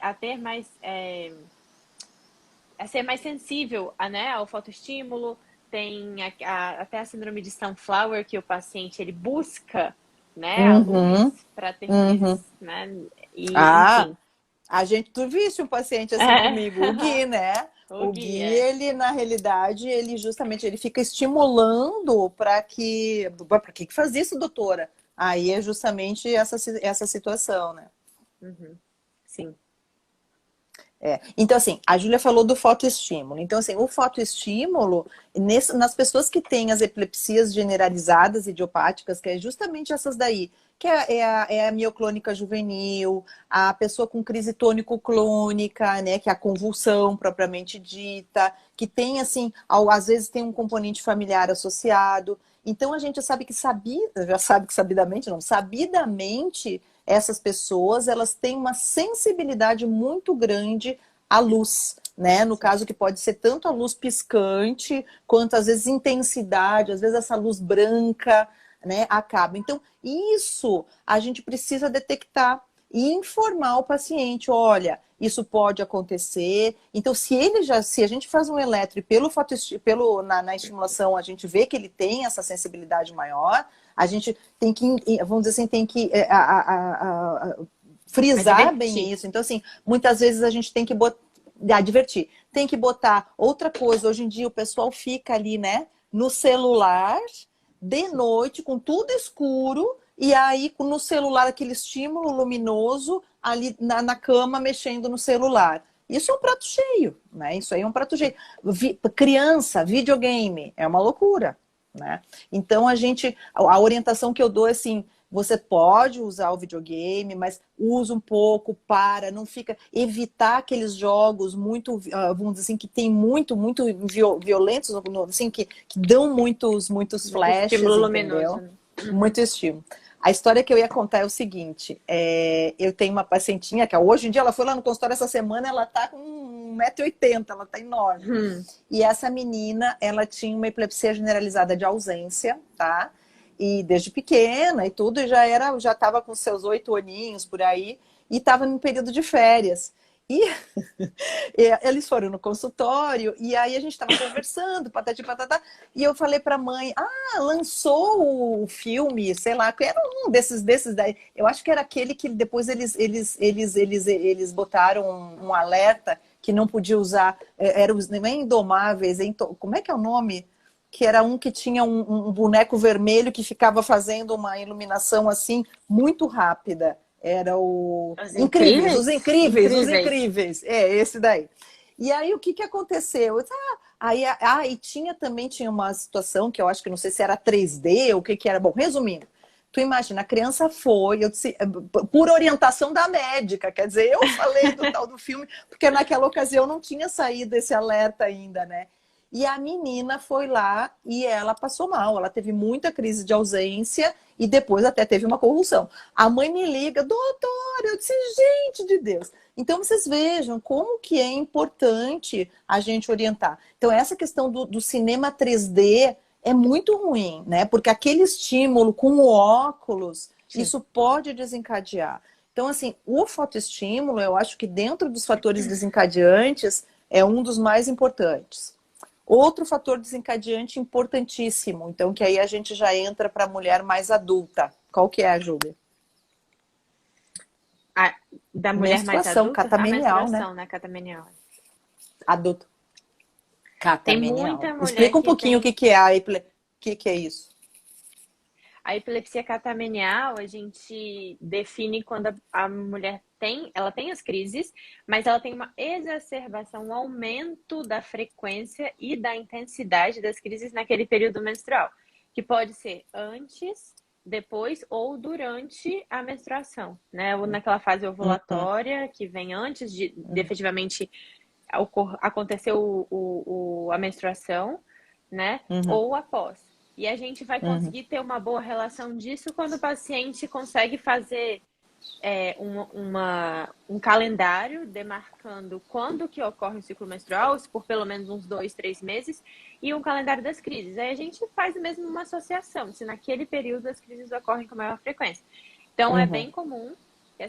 mais sensível ao fotoestímulo. Tem até a síndrome de Sunflower, que o paciente ele busca, né, a luz para ter crises, né? Enfim. A gente, tu viste um paciente assim comigo, o Gui, né? O Gui, ele na realidade, ele fica estimulando para que faz isso, doutora? Aí é justamente essa situação, né? Sim. Então, assim, a Júlia falou do fotoestímulo. Então, assim, o fotoestímulo, nas pessoas que têm as epilepsias generalizadas idiopáticas, que é justamente essas daí, que é a mioclônica juvenil, a pessoa com crise tônico-clônica, né, que é a convulsão propriamente dita, que tem, assim, às vezes tem um componente familiar associado. Então, a gente já sabe que sabidamente, não, sabidamente essas pessoas, elas têm uma sensibilidade muito grande à luz, né? No caso que pode ser tanto a luz piscante, quanto às vezes intensidade, às vezes essa luz branca, né, acaba. Então, isso a gente precisa detectar e informar o paciente, olha, isso pode acontecer. Então, se a gente faz um eletro e na estimulação a gente vê que ele tem essa sensibilidade maior, a gente tem que, vamos dizer assim, tem que frisar bem isso. Então, assim, muitas vezes a gente tem que advertir. Tem que botar outra coisa. Hoje em dia o pessoal fica ali, né, no celular, de noite, com tudo escuro, e aí no celular aquele estímulo luminoso ali na cama mexendo no celular. Isso é um prato cheio, né? Isso aí é um prato cheio. Criança, videogame, é uma loucura, né? Então a orientação que eu dou é assim, você pode usar o videogame, mas usa um pouco, não fica, evitar aqueles jogos muito, vamos dizer assim, que tem muito violentos, assim, que dão muitos Muito flashes, estímulo luminoso, entendeu? né? Muito estímulo. A história que eu ia contar é o seguinte, eu tenho uma pacientinha que hoje em dia ela foi lá no consultório essa semana, ela tá com 1,80 m, ela tá enorme. E essa menina, ela tinha uma epilepsia generalizada de ausência, tá? E desde pequena e tudo, já estava com seus 8 aninhos por aí, e estava no período de férias. E eles foram no consultório, e aí a gente estava conversando, patati patatá, e eu falei para a mãe, lançou o filme, sei lá, que era um desses daí, eu acho que era aquele que depois eles botaram um alerta que não podia usar, era os nem Indomáveis, como é que é o nome? Que era um que tinha um boneco vermelho que ficava fazendo uma iluminação assim, muito rápida. Era Os Incríveis? Os Incríveis. É, esse daí. E aí, o que aconteceu? Também tinha uma situação que eu acho que não sei se era 3D ou o que era. Bom, resumindo, tu imagina, a criança foi, eu disse, por orientação da médica, quer dizer, eu falei do tal do filme, porque naquela ocasião não tinha saído esse alerta ainda, né? E a menina foi lá e ela passou mal. Ela teve muita crise de ausência e depois até teve uma convulsão. A mãe me liga, doutora, eu disse, gente de Deus. Então vocês vejam como que é importante a gente orientar. Então essa questão do cinema 3D é muito ruim, né? Porque aquele estímulo com o óculos, sim, isso pode desencadear. Então, assim, o fotoestímulo, eu acho que dentro dos fatores desencadeantes é um dos mais importantes. Outro fator desencadeante importantíssimo, então que aí a gente já entra para a mulher mais adulta. Qual que é, Júlia? Da mulher mais adulta? Catamenial, a menstruação, né? Catamenial. Adulto. Catamenial. Tem muita mulher Explica um pouquinho o que é que é isso. A epilepsia catamenial, a gente define quando a mulher ela tem as crises, mas ela tem uma exacerbação, um aumento da frequência e da intensidade das crises naquele período menstrual, que pode ser antes, depois ou durante a menstruação, né? Ou naquela fase ovulatória, que vem antes de efetivamente acontecer a menstruação, né? Ou após. E a gente vai conseguir ter uma boa relação disso quando o paciente consegue fazer um calendário demarcando quando que ocorre o ciclo menstrual, por pelo menos uns 2, 3 meses, e um calendário das crises. Aí a gente faz mesmo uma associação, se naquele período as crises ocorrem com maior frequência. Então é bem comum, que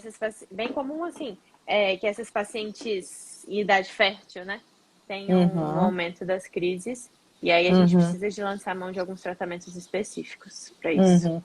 essas pacientes em idade fértil, né, tenham um aumento das crises. E aí a gente precisa de lançar a mão de alguns tratamentos específicos para isso.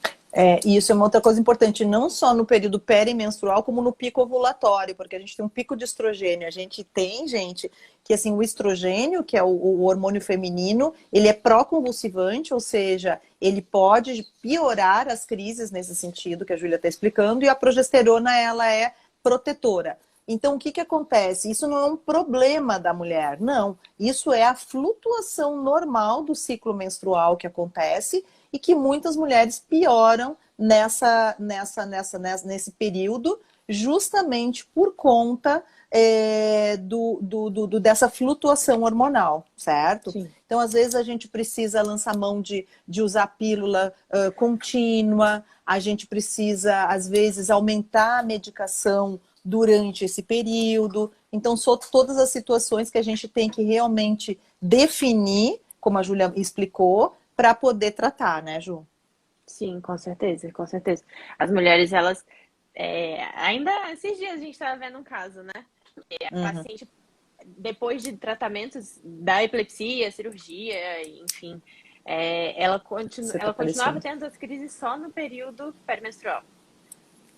E isso é uma outra coisa importante, não só no período perimenstrual, como no pico ovulatório, porque a gente tem um pico de estrogênio. A gente tem, gente, que assim, o estrogênio, que é o hormônio feminino, ele é pró-convulsivante, ou seja, ele pode piorar as crises nesse sentido que a Júlia está explicando, e a progesterona, ela é protetora. Então, o que que acontece? Isso não é um problema da mulher, não. Isso é a flutuação normal do ciclo menstrual que acontece e que muitas mulheres pioram nesse período, justamente por conta dessa flutuação hormonal, certo? Sim. Então, às vezes, a gente precisa lançar mão de usar pílula contínua, a gente precisa, às vezes, aumentar a medicação durante esse período. Então, são todas as situações que a gente tem que realmente definir, como a Júlia explicou, para poder tratar, né, Ju? Sim, com certeza, com certeza. As mulheres, elas. Ainda esses dias a gente estava vendo um caso, né? A Uhum. paciente, depois de tratamentos da epilepsia, cirurgia, enfim, Você está ela continuava aparecendo. tendo as crises só no período perimenstrual.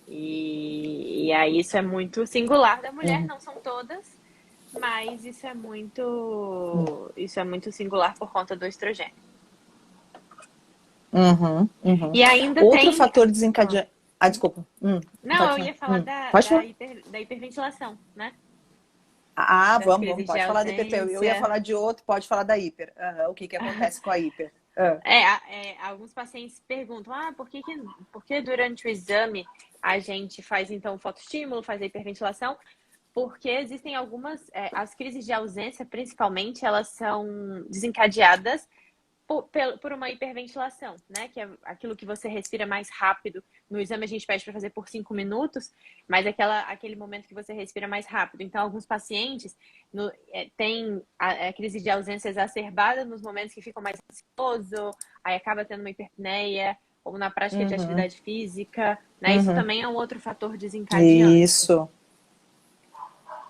E aí isso é muito singular da mulher, Uhum. não são todas, mas Uhum. isso é muito singular por conta do estrogênio. Uhum. Uhum. E ainda Outro tem. fator desencadeante. Ah, desculpa. Não, Pode eu falar. ia falar Pode falar. da hiperventilação, né? Ah, Das vamos. crises de Pode falar da hiperp. Eu ia ausência. falar de outro, pode falar da hiper. O que que acontece com a hiper? Ah. Alguns pacientes perguntam, por que durante o exame a gente faz então o fotoestímulo, faz a hiperventilação? Porque existem as crises de ausência, principalmente, elas são desencadeadas por uma hiperventilação, né? Que é aquilo que você respira mais rápido. No exame a gente pede para fazer por 5 minutos, mas aquele momento que você respira mais rápido. Então, alguns pacientes têm a crise de ausência exacerbada nos momentos que ficam mais ansioso, aí acaba tendo uma hiperpneia, ou na prática de Uhum. atividade física, né? Isso Uhum. também é um outro fator desencadeante. Isso.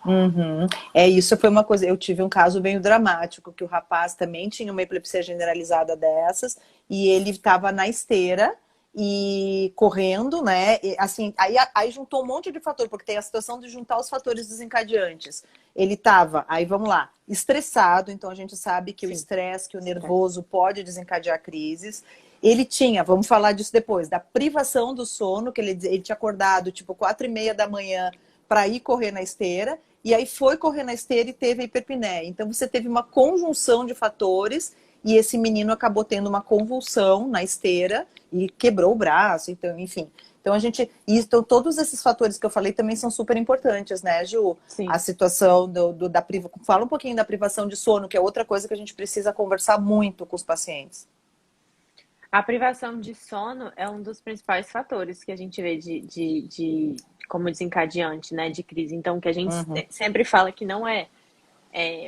Uhum. É, isso foi uma coisa. Eu tive um caso bem dramático, que o rapaz também tinha uma epilepsia generalizada dessas, e ele estava na esteira e correndo, né? E, assim, aí juntou um monte de fator, porque tem a situação de juntar os fatores desencadeantes. Ele estava, aí vamos lá, estressado, então a gente sabe que o Sim, estresse, que o estresse. nervoso pode desencadear crises. Ele tinha, vamos falar disso depois, da privação do sono, que ele tinha acordado tipo 4:30 da manhã para ir correr na esteira, e aí foi correr na esteira e teve a hiperpneia. Então você teve uma conjunção de fatores e esse menino acabou tendo uma convulsão na esteira e quebrou o braço, então, enfim. Então a gente, então todos esses fatores que eu falei também são super importantes, né, Ju? A Sim. situação da privação, fala um pouquinho da privação de sono, que é outra coisa que a gente precisa conversar muito com os pacientes. A privação de sono é um dos principais fatores que a gente vê como desencadeante, né, de crise. Então, o que a gente Uhum. sempre fala que não é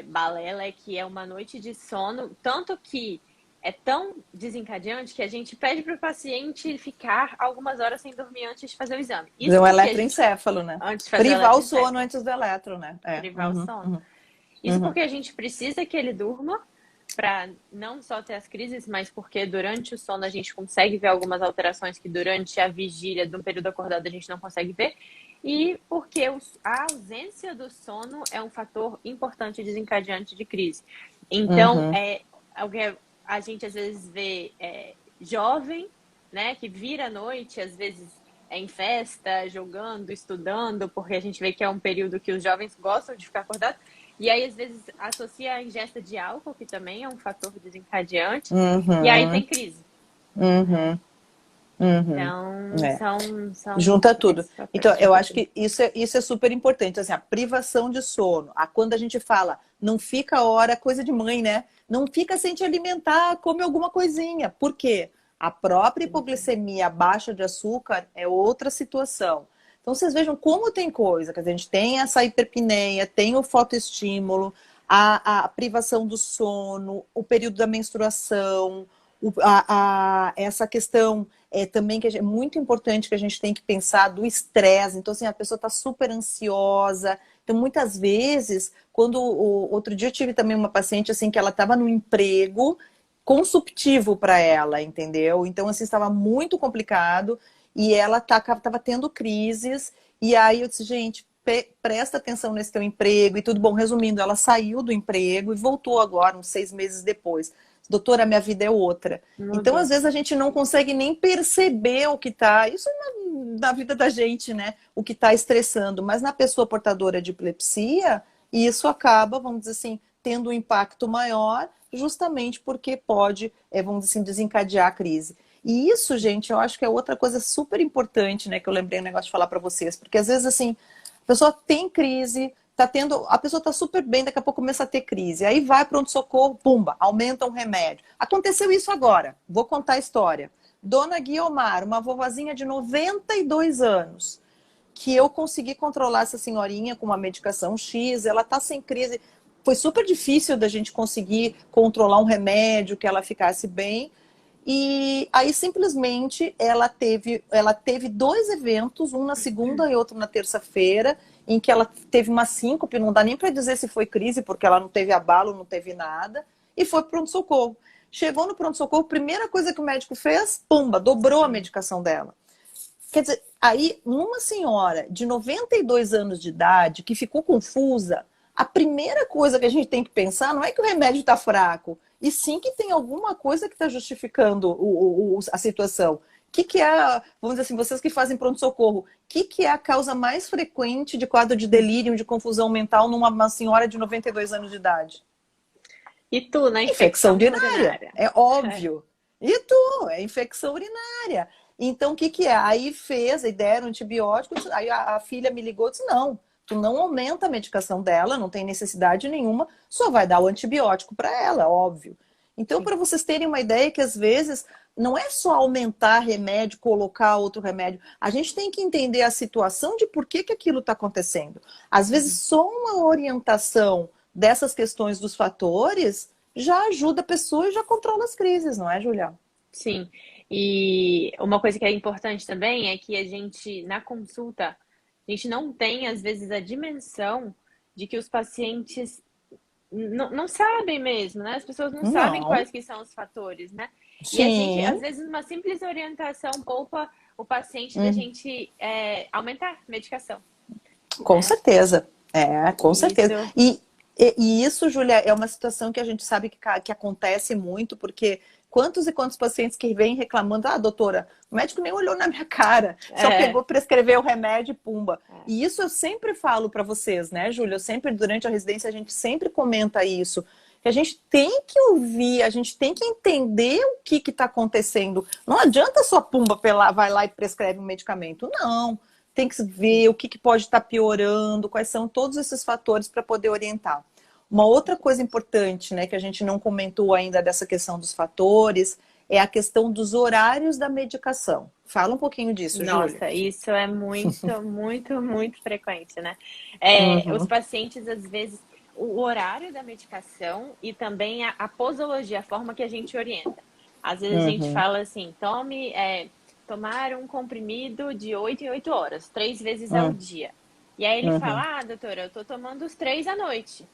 balela é que é uma noite de sono, tanto que é tão desencadeante que a gente pede para o paciente ficar algumas horas sem dormir antes de fazer o exame. Fazer Isso um porque a gente, eletroencefalo, né? antes de fazer o Privar o sono eletroencefalo, antes do eletro, né? É. privar o Uhum, sono. uhum, Isso uhum. porque a gente precisa que ele durma para não só ter as crises, mas porque durante o sono a gente consegue ver algumas alterações que durante a vigília de um período acordado a gente não consegue ver. E porque a ausência do sono é um fator importante desencadeante de crise. Então, Uhum. a gente às vezes vê jovem, né, que vira à noite, às vezes em festa, jogando, estudando, porque a gente vê que é um período que os jovens gostam de ficar acordados. E aí, às vezes, associa a ingesta de álcool, que também é um fator desencadeante, e aí Uhum. tem crise, né? Uhum. Uhum. Então, É. são Junta tudo. esses fatores. Então, eu Junta acho tudo. que isso é super importante. Assim, a privação de sono. Quando a gente fala, não fica a hora, coisa de mãe, né? Não fica sem te alimentar, come alguma coisinha. Por quê? A própria hipoglicemia baixa de açúcar é outra situação. Então, vocês vejam como tem coisa, que a gente tem essa hiperpneia, tem o fotoestímulo, a privação do sono, o período da menstruação, essa questão também que é muito importante que a gente tem que pensar do estresse. Então, assim, a pessoa está super ansiosa. Então, muitas vezes, outro dia eu tive também uma paciente assim que ela estava no emprego consumptivo para ela, entendeu? Então, assim, estava muito complicado e ela estava tendo crises. E aí eu disse, gente, presta atenção nesse teu emprego e tudo bom. Resumindo, ela saiu do emprego e voltou agora, uns 6 meses depois. doutora, minha vida é outra. Então, Mudou. às vezes, a gente não consegue nem perceber o que está. Isso na vida da gente, né? O que está estressando. Mas na pessoa portadora de epilepsia, isso acaba, vamos dizer assim, tendo um impacto maior, justamente porque pode, vamos dizer assim, desencadear a crise. E isso, gente, eu acho que é outra coisa super importante, né? Que eu lembrei um negócio de falar para vocês. Porque às vezes, assim, a pessoa tem crise, a pessoa tá super bem, daqui a pouco começa a ter crise. Aí vai pronto-socorro, pumba, aumenta um remédio. Aconteceu isso agora. Vou contar a história. Dona Guiomar, uma vovozinha de 92 anos, que eu consegui controlar essa senhorinha com uma medicação X, ela tá sem crise. Foi super difícil da gente conseguir controlar um remédio que ela ficasse bem. E aí simplesmente ela teve dois eventos, um na segunda e outro na terça-feira, em que ela teve uma síncope, não dá nem para dizer se foi crise, porque ela não teve abalo, não teve nada, e foi para o pronto-socorro. Chegou no pronto-socorro, primeira coisa que o médico fez, pumba, dobrou a medicação dela. Quer dizer, aí uma senhora de 92 anos de idade que ficou confusa, a primeira coisa que a gente tem que pensar não é que o remédio está fraco, e sim que tem alguma coisa que está justificando a situação. O que é, vamos dizer assim, vocês que fazem pronto-socorro, o que é a causa mais frequente de quadro de delírio, de confusão mental numa senhora de 92 anos de idade? E tu, na Infecção infecção urinária, urinária? é óbvio. E tu, é infecção urinária. Então, o que é? Aí aí deram antibiótico, aí a filha me ligou e disse, não, tu não aumenta a medicação dela, não tem necessidade nenhuma, só vai dar o antibiótico para ela, óbvio. Então, Sim. para vocês terem uma ideia que às vezes não é só aumentar remédio, colocar outro remédio, a gente tem que entender a situação de por que aquilo está acontecendo. Às vezes, só uma orientação dessas questões dos fatores já ajuda a pessoa e já controla as crises, não é, Julia? Sim. E uma coisa que é importante também é que a gente, na consulta, a gente não tem, às vezes, a dimensão de que os pacientes não sabem mesmo, né? As pessoas não sabem Não. quais que são os fatores, né? E a gente, às Sim, vezes, uma simples orientação poupa o paciente da uhum, gente aumentar a medicação, com né? certeza. Com E certeza. isso, E isso, Júlia, é uma situação que a gente sabe que acontece muito, porque quantos e quantos pacientes que vêm reclamando, doutora, o médico nem olhou na minha cara, só é, pegou, prescreveu o remédio e pumba. é, E isso eu sempre falo para vocês, né, Júlia? Eu sempre, durante a residência, a gente sempre comenta isso. Que a gente tem que ouvir, a gente tem que entender o que está acontecendo. Não adianta só pumba, vai lá e prescreve um medicamento. Não. Tem que ver o que pode estar piorando, quais são todos esses fatores para poder orientar. Uma outra coisa importante, né, que a gente não comentou ainda dessa questão dos fatores, é a questão dos horários da medicação. Fala um pouquinho disso, Júlia. nossa, isso é muito, muito, muito frequente, né? Os Uhum, pacientes, às vezes, o horário da medicação e também a posologia, a forma que a gente orienta. Às vezes a gente uhum, fala assim, tomar um comprimido de 8 em 8 horas, 3 vezes ao dia. E aí ele uhum, fala, doutora, eu tô tomando os 3 à noite.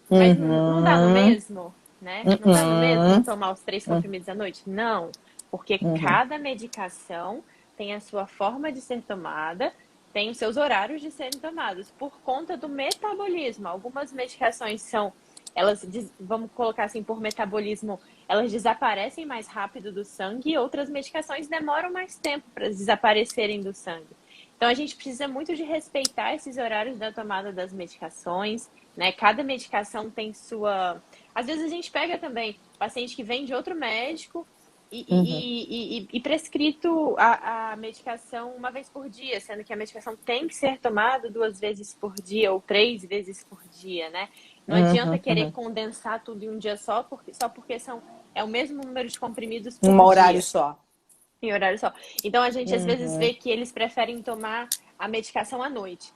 Mas não dá no uhum, mesmo, né? Não dá no mesmo uhum, tomar os 3 comprimidos à noite? Não, porque uhum, cada medicação tem a sua forma de ser tomada, tem os seus horários de serem tomados, por conta do metabolismo. Algumas medicações vamos colocar assim, por metabolismo, elas desaparecem mais rápido do sangue e outras medicações demoram mais tempo para desaparecerem do sangue. Então, a gente precisa muito de respeitar esses horários da tomada das medicações, né? Cada medicação tem sua. Às vezes a gente pega também paciente que vem de outro médico uhum, e prescrito a medicação uma vez por dia, sendo que a medicação tem que ser tomada 2 vezes por dia ou 3 vezes por dia, né? Não adianta uhum, querer uhum. condensar tudo em um dia só porque é o mesmo número de comprimidos Um por horário dia, só. em horário só. Então a gente às vezes Uhum, vê que eles preferem tomar a medicação à noite.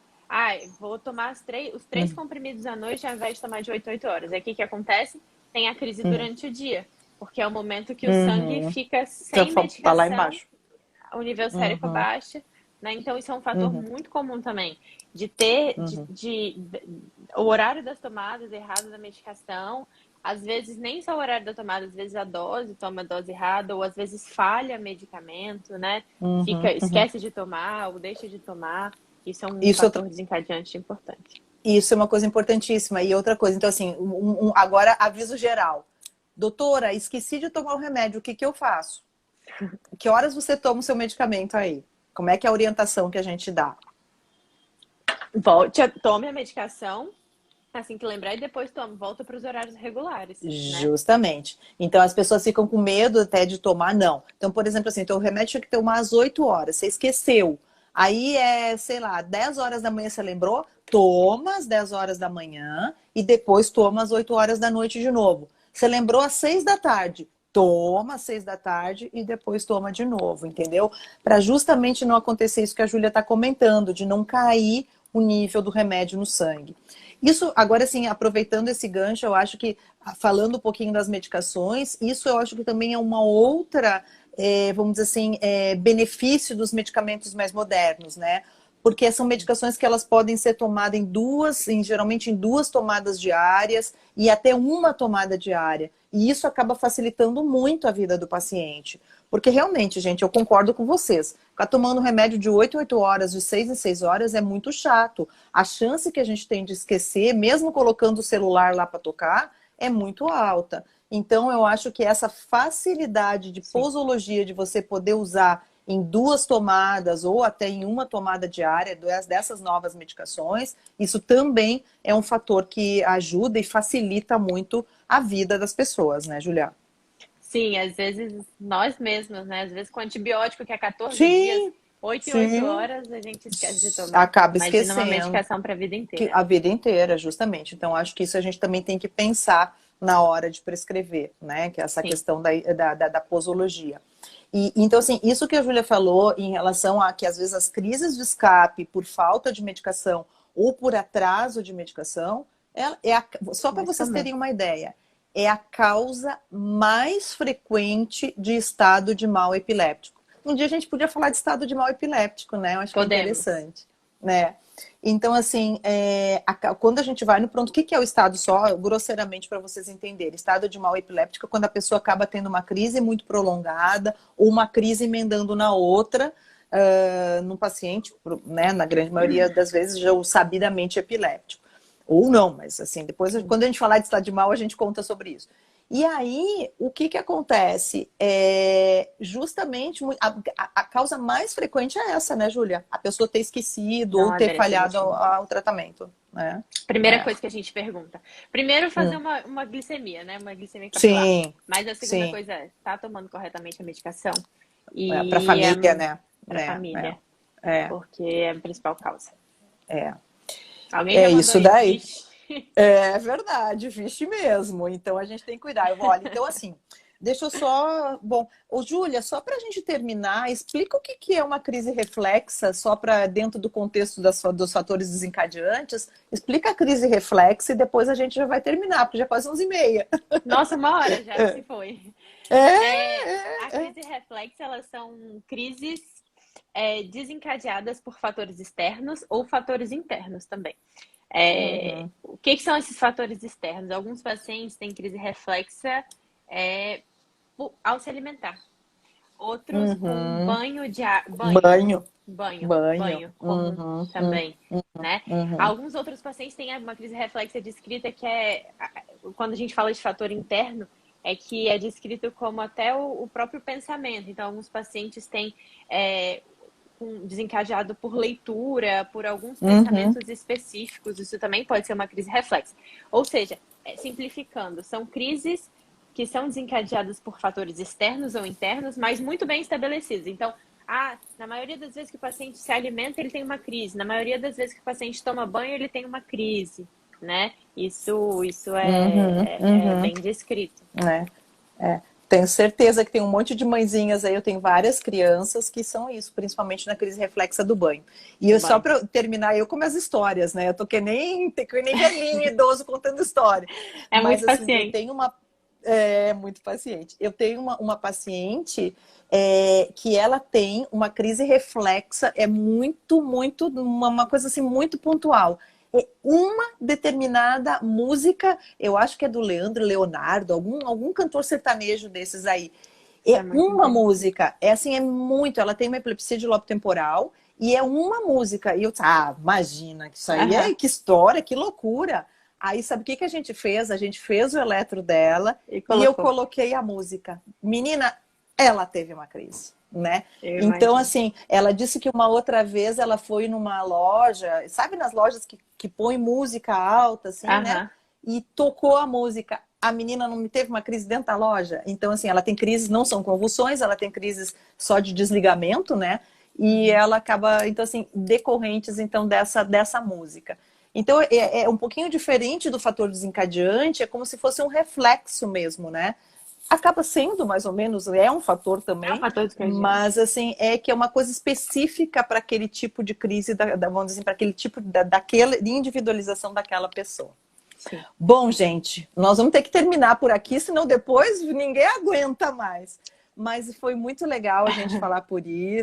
Vou tomar os três uhum, comprimidos à noite ao invés de tomar de 8 em 8 horas. Aí o que que acontece? Tem a crise uhum, durante o dia, porque é o momento que o sangue uhum. fica Já sem tá lá medicação, embaixo. o nível sérico Uhum, baixa, né? Então isso é um fator uhum, muito comum também, de ter uhum. o horário das tomadas errado da medicação, às vezes nem só o horário da tomada, às vezes a dose, toma a dose errada, ou às vezes falha medicamento, né? Uhum, uhum. Esquece de tomar ou deixa de tomar. Isso é um Isso, fator desencadeante importante. isso é uma coisa importantíssima. E outra coisa, então assim, agora aviso geral. doutora, esqueci de tomar o remédio, o que que eu faço? Que horas você toma o seu medicamento aí? Como é que é a orientação que a gente dá? Tome a medicação assim que lembrar e depois volta para os horários regulares, né? Justamente. Então as pessoas ficam com medo até de tomar, não. Então, por exemplo, assim, então, o remédio tinha que tomar às 8 horas, você esqueceu. Aí sei lá, 10 horas da manhã você lembrou, toma às 10 horas da manhã e depois toma às 8 horas da noite de novo. Você lembrou às 6 da tarde, toma às 6 da tarde e depois toma de novo, entendeu? Para justamente não acontecer isso que a Júlia está comentando, de não cair o nível do remédio no sangue. Isso, agora assim, aproveitando esse gancho, eu acho que, falando um pouquinho das medicações, isso eu acho que também é uma outra, vamos dizer assim, benefício dos medicamentos mais modernos, né? Porque são medicações que elas podem ser tomadas geralmente em 2 tomadas diárias e até 1 tomada diária. E isso acaba facilitando muito a vida do paciente. Porque realmente, gente, eu concordo com vocês. Ficar tomando remédio de 8 em 8 horas, de 6 em 6 horas é muito chato. A chance que a gente tem de esquecer, mesmo colocando o celular lá para tocar, é muito alta. Então, eu acho que essa facilidade de posologia, de você poder usar em 2 tomadas ou até em 1 tomada diária dessas novas medicações, isso também é um fator que ajuda e facilita muito a vida das pessoas, né, Julia? Sim, às vezes nós mesmos, né? Às vezes com antibiótico que é 14 dias, Sim, 8 e 8 sim. horas, a gente esquece de tomar. Acaba Imagina uma esquecendo. medicação para a vida Que inteira. a vida inteira, justamente. Então, acho que isso a gente também tem que pensar na hora de prescrever, né? Que é essa Sim. questão da posologia. Então, assim, isso que a Júlia falou em relação a que às vezes as crises de escape por falta de medicação ou por atraso de medicação, só para Mais vocês comum. terem uma ideia, é a causa mais frequente de estado de mal epiléptico. Um dia a gente podia falar de estado de mal epiléptico, né? Eu acho que é Podemos. interessante, né? Então, assim, quando a gente vai no pronto, o que é o estado, só grosseiramente para vocês entenderem? Estado de mal epiléptico é quando a pessoa acaba tendo uma crise muito prolongada ou uma crise emendando na outra, num paciente, né, na grande maioria das vezes, já sabidamente epiléptico. Ou não, mas assim, depois, quando a gente falar de estado de mal, a gente conta sobre isso. E aí, o que acontece? Justamente, a causa mais frequente é essa, né, Júlia? A pessoa ter esquecido Não ou ter haver esse falhado investimento. ao tratamento, né? Primeira coisa que a gente pergunta. Primeiro, fazer Hum. uma glicemia, né? Uma glicemia capilar. Sim, Mas a segunda sim. coisa é, tá tomando corretamente a medicação? Para a E família, né? para a família, É, porque é a principal causa. é. Alguém já É mandou isso isso? daí. Vixe. É verdade, vixe mesmo. Então a gente tem que cuidar. Olha, então assim, deixa eu só. Bom, ô Júlia, só para a gente terminar, explica o que é uma crise reflexa, só para dentro do contexto dos fatores desencadeantes. Explica a crise reflexa e depois a gente já vai terminar, porque já quase 11h30. Nossa, 1 hora já se foi. A crise reflexa, elas são crises desencadeadas por fatores externos ou fatores internos também. O que são esses fatores externos? Alguns pacientes têm crise reflexa ao se alimentar. Outros com banho de Banho. banho comum também, né? Uhum. Alguns outros pacientes têm uma crise reflexa descrita que quando a gente fala de fator interno, é que é descrito como até o próprio pensamento. Então, alguns pacientes têm desencadeado por leitura, por alguns pensamentos específicos. Isso também pode ser uma crise reflexa. Ou seja, simplificando, são crises que são desencadeadas por fatores externos ou internos, mas muito bem estabelecidos. Então, na maioria das vezes que o paciente se alimenta, ele tem uma crise. Na maioria das vezes que o paciente toma banho, ele tem uma crise, né? Isso é bem descrito. Tenho certeza que tem um monte de mãezinhas aí, eu tenho várias crianças que são isso, principalmente na crise reflexa do banho. E só para terminar, eu com minhas histórias, né? Eu tô que nem velhinho, idoso contando história. É Mas muito assim, eu paciente. tenho muito paciente. Eu tenho uma paciente que ela tem uma crise reflexa, uma coisa assim muito pontual. Uma determinada música, eu acho que é do Leandro Leonardo, algum cantor sertanejo desses aí. É muito Uma interessante. música, ela tem uma epilepsia de lobo temporal e é uma música. E eu, imagina, que isso aí Aham. que história, que loucura. Aí sabe o que que a gente fez? A gente fez o eletro dela E e eu colocou. coloquei a música. Menina, ela teve uma crise, né? Eu Então, imagino. assim, ela disse que uma outra vez ela foi numa loja, sabe nas lojas que põe música alta, assim, né? Aham. E tocou a música. A menina não teve uma crise dentro da loja. Então, assim, ela tem crises, não são convulsões, ela tem crises só de desligamento, né? E Uhum. ela acaba, então, assim, decorrentes, então, dessa música. Então, é um pouquinho diferente do fator desencadeante, é como se fosse um reflexo mesmo, né? Acaba sendo, mais ou menos, é um fator É um também, fator mas, descrediente. assim, é que é uma coisa específica para aquele tipo de crise, vamos dizer assim, para aquele tipo daquela de individualização daquela pessoa. Sim. Bom, gente, nós vamos ter que terminar por aqui, senão depois ninguém aguenta mais. Mas foi muito legal a gente falar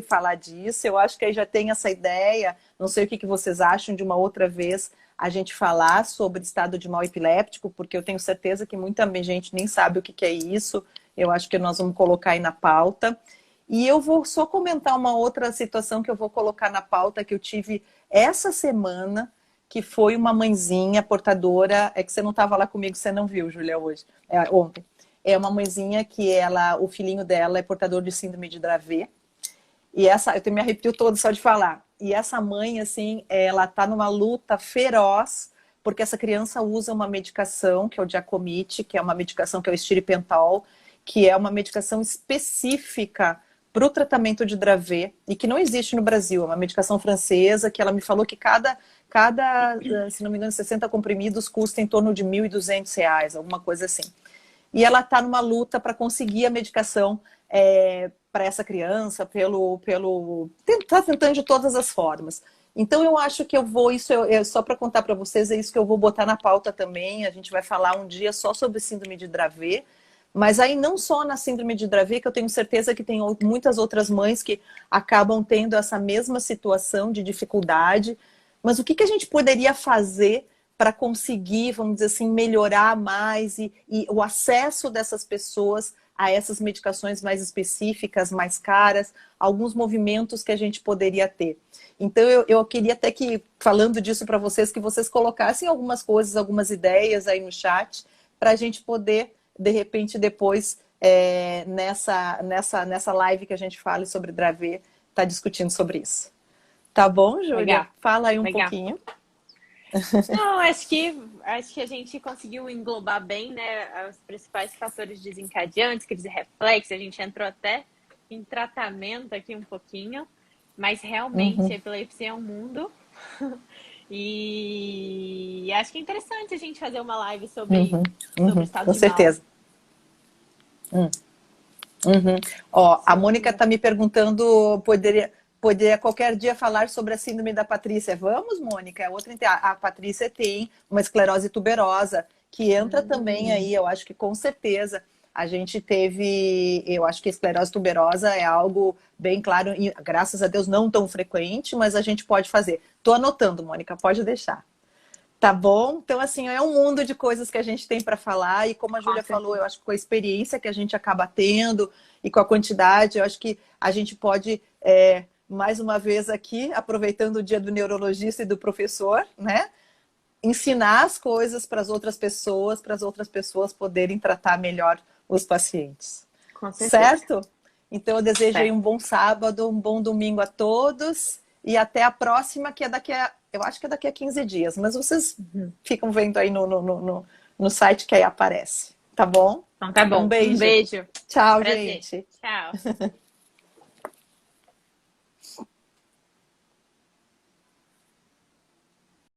falar disso. Eu acho que aí já tem essa ideia. Não sei o que vocês acham de uma outra vez a gente falar sobre estado de mal epiléptico, porque eu tenho certeza que muita gente nem sabe o que é isso. Eu acho que nós vamos colocar aí na pauta. E eu vou só comentar uma outra situação que eu vou colocar na pauta que eu tive essa semana, que foi uma mãezinha portadora, é que você não estava lá comigo, você não viu, Júlia, hoje, ontem. É uma mãezinha que o filhinho dela é portador de síndrome de Dravet, e eu me arrepio todo só de falar. E essa mãe, assim, ela está numa luta feroz, porque essa criança usa uma medicação, que é o Giacomite, que é uma medicação que é o Estiripentol, que é uma medicação específica para o tratamento de Dravet, e que não existe no Brasil. É uma medicação francesa, que ela me falou que se não me engano, 60 comprimidos custa em torno de R$ 1.200, alguma coisa assim. E ela está numa luta para conseguir a medicação para essa criança, tá tentando de todas as formas. Então eu acho que eu vou, só para contar para vocês, é isso que eu vou botar na pauta também. A gente vai falar um dia só sobre síndrome de Dravet, mas aí não só na síndrome de Dravet, que eu tenho certeza que tem muitas outras mães que acabam tendo essa mesma situação de dificuldade. Mas o que a gente poderia fazer para conseguir, vamos dizer assim, melhorar mais e o acesso dessas pessoas a essas medicações mais específicas, mais caras, alguns movimentos que a gente poderia ter. Então, eu queria até que, falando disso para vocês, que vocês colocassem algumas coisas, algumas ideias aí no chat, para a gente poder, de repente, depois, nessa live que a gente fale sobre Dravet, tá discutindo sobre isso. Tá bom, Júlia? Legal, Fala aí um legal. pouquinho. Não, acho que a gente conseguiu englobar bem, né, os principais fatores desencadeantes, crise reflexa, a gente entrou até em tratamento aqui um pouquinho, mas realmente Uhum, a epilepsia é um mundo. E acho que é interessante a gente fazer uma live uhum, sobre uhum, estado com de mal. certeza. Uhum. Ó, a Mônica Sim. está me perguntando, poderia qualquer dia falar sobre a síndrome da Patrícia. Vamos, Mônica, a Patrícia tem uma esclerose tuberosa, que entra também aí, eu acho que com certeza. A gente teve, eu acho que a esclerose tuberosa é algo bem claro, e, graças a Deus não tão frequente, mas a gente pode fazer. Estou anotando, Mônica, pode deixar. Tá bom? Então, assim, é um mundo de coisas que a gente tem para falar, e como a Com Júlia falou, certeza. eu acho que com a experiência que a gente acaba tendo e com a quantidade, eu acho que a gente pode, mais uma vez aqui, aproveitando o dia do neurologista e do professor, né? Ensinar as coisas para as outras pessoas poderem tratar melhor os pacientes. Com certeza. Certo? Então, eu desejo aí Certo. um bom sábado, um bom domingo a todos e até a próxima, que é eu acho que é daqui a 15 dias, mas vocês ficam vendo aí no site que aí aparece. Tá bom? Então tá Um bom. Um beijo. beijo. Tchau, Prazer. gente. Tchau.